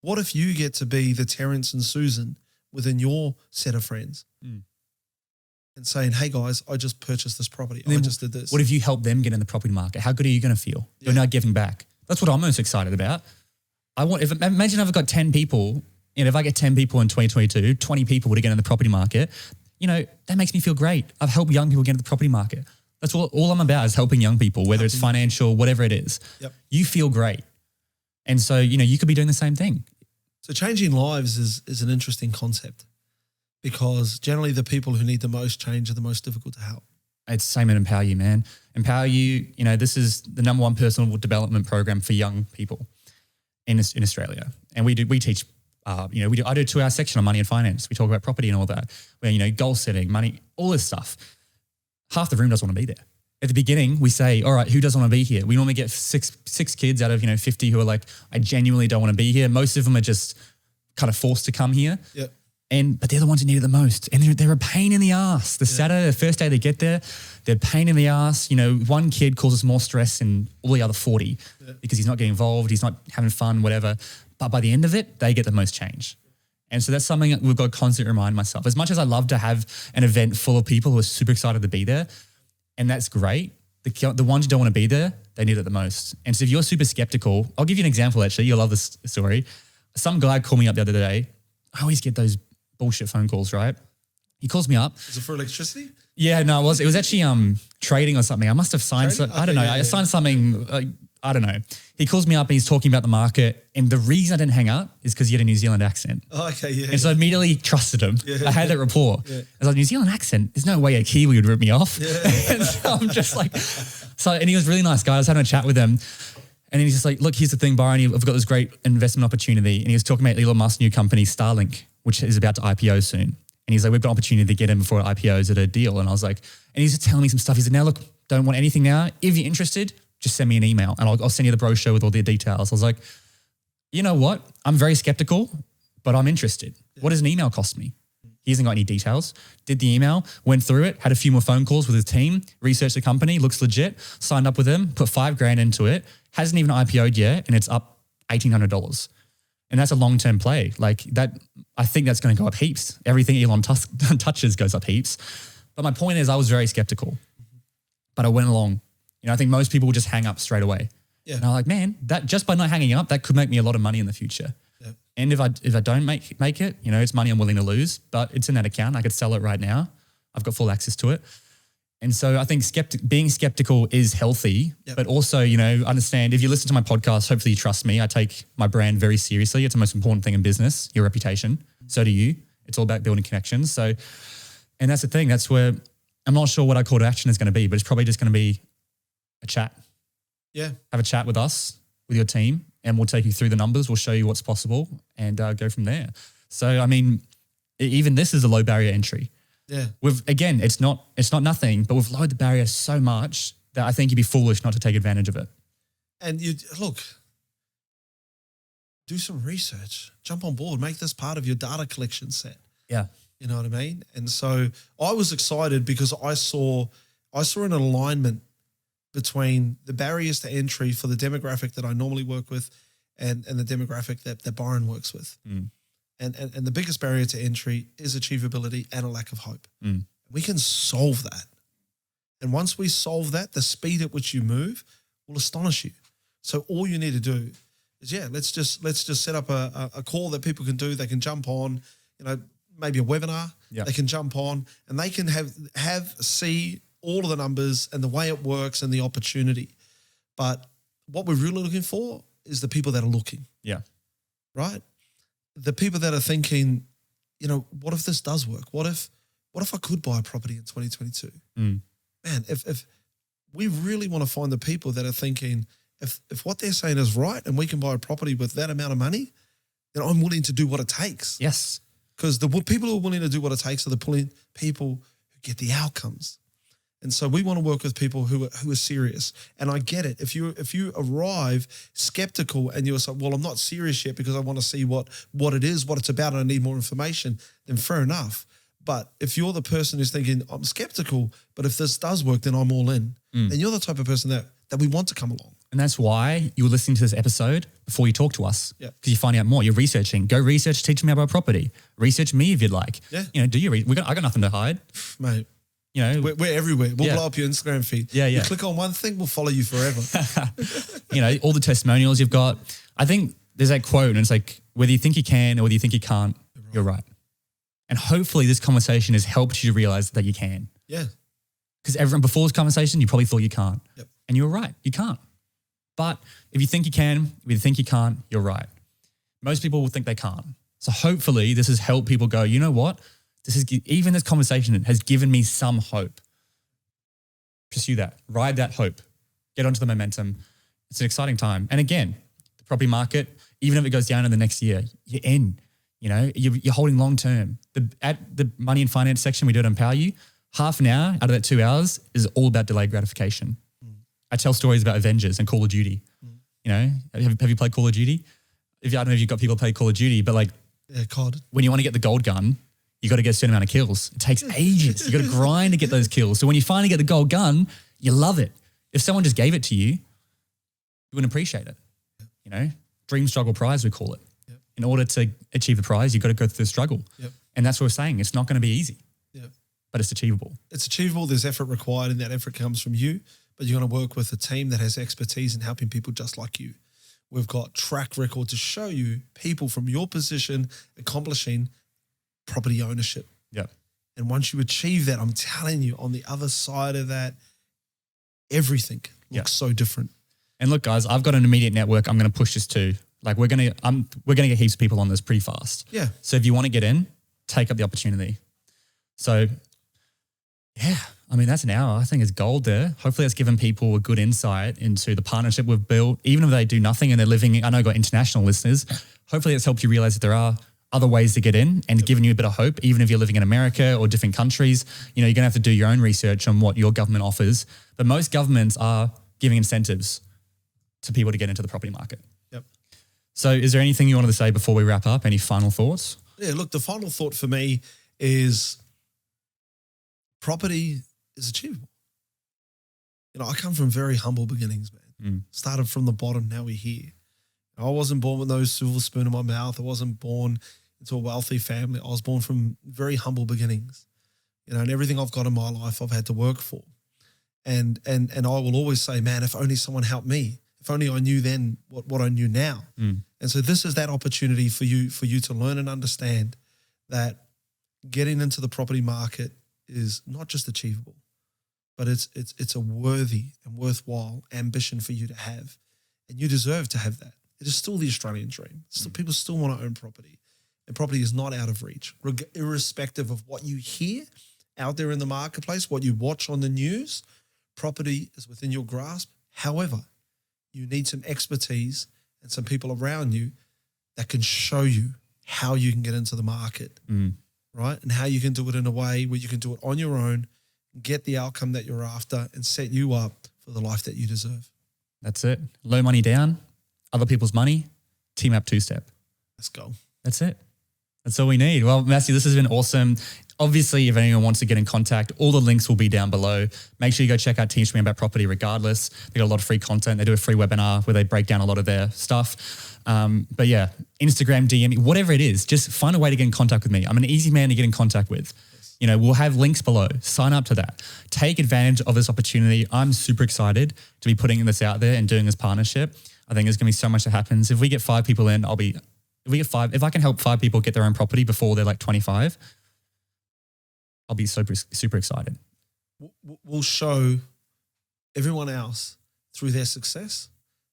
What if you get to be the Terrence and Susan within your set of friends and saying, hey guys, I just purchased this property. I just did this. What if you help them get in the property market? How good are you going to feel? Yeah. You're now giving back. That's what I'm most excited about. Imagine if I've got 10 people, if I get 10 people in 2022, 20 people to get in the property market, that makes me feel great. I've helped young people get into the property market. That's all I'm about, is helping young people, whether it's financial, whatever it is. Yep. You feel great. And so, you could be doing the same thing. So changing lives is an interesting concept, because generally the people who need the most change are the most difficult to help. It's the same in Empower You, man. Empower You, this is the number one personal development program for young people in Australia. And we teach, I do a 2-hour section on money and finance. We talk about property and all that, where, goal setting, money, all this stuff. Half the room doesn't want to be there. At the beginning, we say, all right, who doesn't want to be here? We normally get six kids out of 50 who are like, I genuinely don't want to be here. Most of them are just kind of forced to come here. Yep. But they're the ones who need it the most. And they're a pain in the ass. Saturday, the first day they get there, they're a pain in the ass. One kid causes more stress than all the other 40 because he's not getting involved, he's not having fun, whatever. But by the end of it, they get the most change. And so that's something that we've got to constantly remind myself. As much as I love to have an event full of people who are super excited to be there, and that's great, the ones who don't want to be there, they need it the most. And so if you're super skeptical, I'll give you an example actually. You'll love this story. Some guy called me up the other day. I always get those bullshit phone calls, right? He calls me up. Is it for electricity? Yeah, no, it was actually trading or something. I must have signed something. I don't know. I signed something, I don't know. He calls me up and he's talking about the market. And the reason I didn't hang up is because he had a New Zealand accent. Oh, okay, yeah. And so I immediately trusted him. Yeah. I had that rapport. Yeah. I was like, New Zealand accent? There's no way a Kiwi would rip me off. Yeah. And so I'm just like, and he was a really nice guy. I was having a chat with him. And then he's just like, look, here's the thing, Byron, I've got this great investment opportunity. And he was talking about Elon Musk's new company, Starlink, which is about to IPO soon. And he's like, we've got an opportunity to get in before it IPOs at a deal. And I was like, and he's just telling me some stuff. He said, now look, don't want anything now. If you're interested, just send me an email and I'll send you the brochure with all the details. I was like, you know what? I'm very skeptical, but I'm interested. Yeah. What does an email cost me? He hasn't got any details. Did the email, went through it, had a few more phone calls with his team, researched the company, looks legit, signed up with him, put $5,000 into it, hasn't even IPO'd yet, and it's up $1,800. And that's a long-term play. Like that, I think that's going to go up heaps. Everything Elon touches goes up heaps. But my point is I was very skeptical, but I went along. I think most people will just hang up straight away. Yeah. And I'm like, man, that just by not hanging up, that could make me a lot of money in the future. Yeah. And if I don't make it, it's money I'm willing to lose, but it's in that account. I could sell it right now. I've got full access to it. And so I think being skeptical is healthy, but also, understand if you listen to my podcast, hopefully you trust me. I take my brand very seriously. It's the most important thing in business, your reputation. So do you. It's all about building connections. So, and that's the thing. That's where I'm not sure what our call to action is going to be, but it's probably just going to be a chat. Yeah. Have a chat with us, with your team, and we'll take you through the numbers. We'll show you what's possible and go from there. So, I mean, even this is a low barrier entry. Yeah. It's not nothing, but we've lowered the barrier so much that I think you'd be foolish not to take advantage of it. And do some research, jump on board, make this part of your data collection set. Yeah. You know what I mean? And so I was excited because I saw an alignment between the barriers to entry for the demographic that I normally work with and the demographic that Byron works with. Mm. And the biggest barrier to entry is achievability and a lack of hope. Mm. We can solve that. And once we solve that, the speed at which you move will astonish you. So all you need to do is, let's just set up a call that people can do. They can jump on, maybe a webinar. Yeah. They can jump on and they can see all of the numbers and the way it works and the opportunity. But what we're really looking for is the people that are looking. Yeah. Right? The people that are thinking, what if this does work? What if I could buy a property in 2022? Man, if we really want to find the people that are thinking, if what they're saying is right and we can buy a property with that amount of money, then I'm willing to do what it takes. Yes. Because the people who are willing to do what it takes are the people who get the outcomes. And so we want to work with people who are serious. And I get it. If you arrive skeptical and you're like, well, I'm not serious yet because I want to see what it is, what it's about, and I need more information, then fair enough. But if you're the person who's thinking, I'm skeptical, but if this does work, then I'm all in, then you're the type of person that we want to come along. And that's why you were listening to this episode before you talk to us. Yeah. Because you find out more. You're researching. Go research, teach me about property. Research me if you'd like. Yeah. Do your I got nothing to hide. Mate. We're everywhere. We'll blow up your Instagram feed. Yeah. You click on one thing, we'll follow you forever. All the testimonials you've got. I think there's that quote and it's like, whether you think you can or whether you think you can't, you're right. And hopefully this conversation has helped you to realize that you can. Yeah. Because everyone before this conversation, you probably thought you can't. Yep. And you were right. You can't. But if you think you can, if you think you can't, you're right. Most people will think they can't. So hopefully this has helped people go, you know what? Even this conversation has given me some hope. Pursue that. Ride that hope. Get onto the momentum. It's an exciting time. And again, the property market, even if it goes down in the next year, you're in. You're holding long term. At the money and finance section, we do it Empower You. Half an hour out of that 2 hours is all about delayed gratification. I tell stories about Avengers and Call of Duty. Have you played Call of Duty? I don't know if you've got people play Call of Duty, but COD. When you want to get the gold gun, you got to get a certain amount of kills. It takes ages. You got to grind to get those kills. So when you finally get the gold gun, you love it. If someone just gave it to you, you wouldn't appreciate it. Dream, struggle, prize, we call it. Yep. In order to achieve the prize, you've got to go through the struggle. Yep. And that's what we're saying. It's not going to be easy. Yep. But it's achievable. It's achievable. There's effort required, and that effort comes from you. But you're going to work with a team that has expertise in helping people just like you. We've got track record to show you people from your position accomplishing property ownership. Yeah. And once you achieve that, I'm telling you, on the other side of that, everything looks so different. And look, guys, I've got an immediate network I'm going to push this to. We're going to get heaps of people on this pretty fast. Yeah. So if you want to get in, take up the opportunity. So, that's an hour. I think it's gold there. Hopefully that's given people a good insight into the partnership we've built. Even if they do nothing and they're living, I know I've got international listeners. Hopefully it's helped you realize that there are other ways to get in and given you a bit of hope, even if you're living in America or different countries. You're going to have to do your own research on what your government offers. But most governments are giving incentives to people to get into the property market. Yep. So is there anything you wanted to say before we wrap up? Any final thoughts? Yeah, look, the final thought for me is property is achievable. I come from very humble beginnings, man. Started from the bottom, now we're here. I wasn't born with no silver spoon in my mouth. I wasn't born into a wealthy family. I was born from very humble beginnings. And everything I've got in my life I've had to work for. And I will always say, man, if only someone helped me. If only I knew then what I knew now. And so this is that opportunity for you to learn and understand that getting into the property market is not just achievable, but it's a worthy and worthwhile ambition for you to have. And you deserve to have that. It is still the Australian dream. People still want to own property. And property is not out of reach, irrespective of what you hear out there in the marketplace, what you watch on the news. Property is within your grasp. However, you need some expertise and some people around you that can show you how you can get into the market, right? And how you can do it in a way where you can do it on your own, get the outcome that you're after, and set you up for the life that you deserve. That's it. Low money down, other people's money, team up two-step. Let's go. That's it. That's all we need. Well, Massey, this has been awesome. Obviously, if anyone wants to get in contact, all the links will be down below. Make sure you go check out Teach Me About Property regardless. They got a lot of free content. They do a free webinar where they break down a lot of their stuff. But yeah, Instagram, DM me, whatever it is, just find a way to get in contact with me. I'm an easy man to get in contact with. we'll have links below. Sign up to that. Take advantage of this opportunity. I'm super excited to be putting this out there and doing this partnership. I think there's going to be so much that happens. If we get 5 people in, if I can help 5 people get their own property before they're like 25, I'll be super, super excited. We'll show everyone else through their success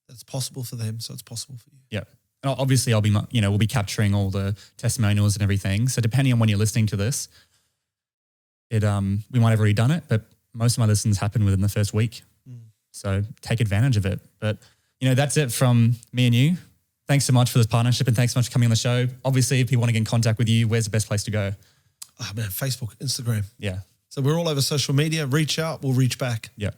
that it's possible for them, so it's possible for you. Yeah. Obviously, we'll be capturing all the testimonials and everything. So depending on when you're listening to this, we might have already done it, but most of my listens happen within the first week. So take advantage of it. But, that's it from me and you. Thanks so much for this partnership and thanks so much for coming on the show. Obviously, if people want to get in contact with you, where's the best place to go? Oh man, Facebook, Instagram. Yeah. So we're all over social media. Reach out, we'll reach back. Yeah.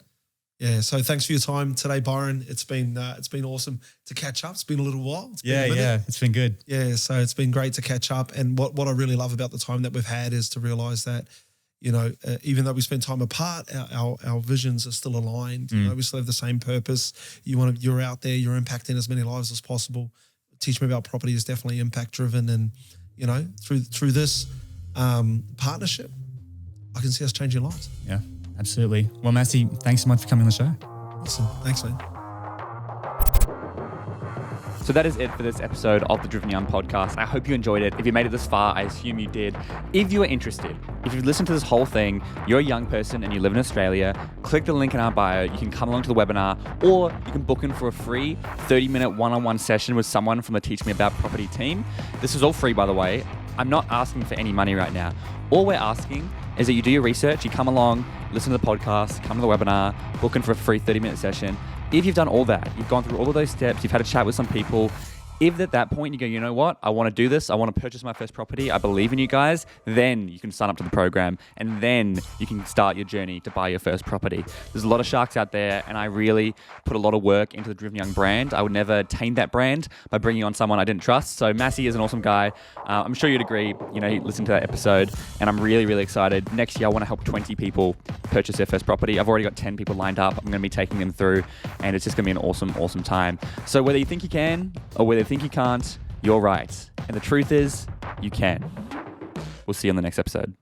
Yeah. So thanks for your time today, Byron. It's been awesome to catch up. It's been a little while. It's been good. Yeah. So it's been great to catch up. And what I really love about the time that we've had is to realize that, even though we spend time apart, our visions are still aligned. We still have the same purpose. You're out there, you're impacting as many lives as possible. Teach Me About Property is definitely impact driven, and through this partnership, I can see us changing lives. Yeah, absolutely. Well, Massey, thanks so much for coming on the show. Awesome. Thanks, man. So that is it for this episode of the Driven Young podcast. I hope you enjoyed it. If you made it this far, I assume you did. If you are interested, if you've listened to this whole thing, you're a young person and you live in Australia, click the link in our bio. You can come along to the webinar, or you can book in for a free 30-minute one-on-one session with someone from the Teach Me About Property team. This is all free, by the way. I'm not asking for any money right now. All we're asking is that you do your research, you come along, listen to the podcast, come to the webinar, book in for a free 30-minute session. If you've done all that, you've gone through all of those steps, you've had a chat with some people, if at that point you go, you know what, I want to do this, I want to purchase my first property, I believe in you guys, then you can sign up to the program and then you can start your journey to buy your first property. There's a lot of sharks out there and I really put a lot of work into the Driven Young brand. I would never taint that brand by bringing on someone I didn't trust. So Massey is an awesome guy. I'm sure you'd agree, he listened to that episode and I'm really, really excited. Next year, I want to help 20 people purchase their first property. I've already got 10 people lined up. I'm going to be taking them through and it's just going to be an awesome, awesome time. So whether you think you can or whether you think you can't, you're right. And the truth is, you can. We'll see you on the next episode.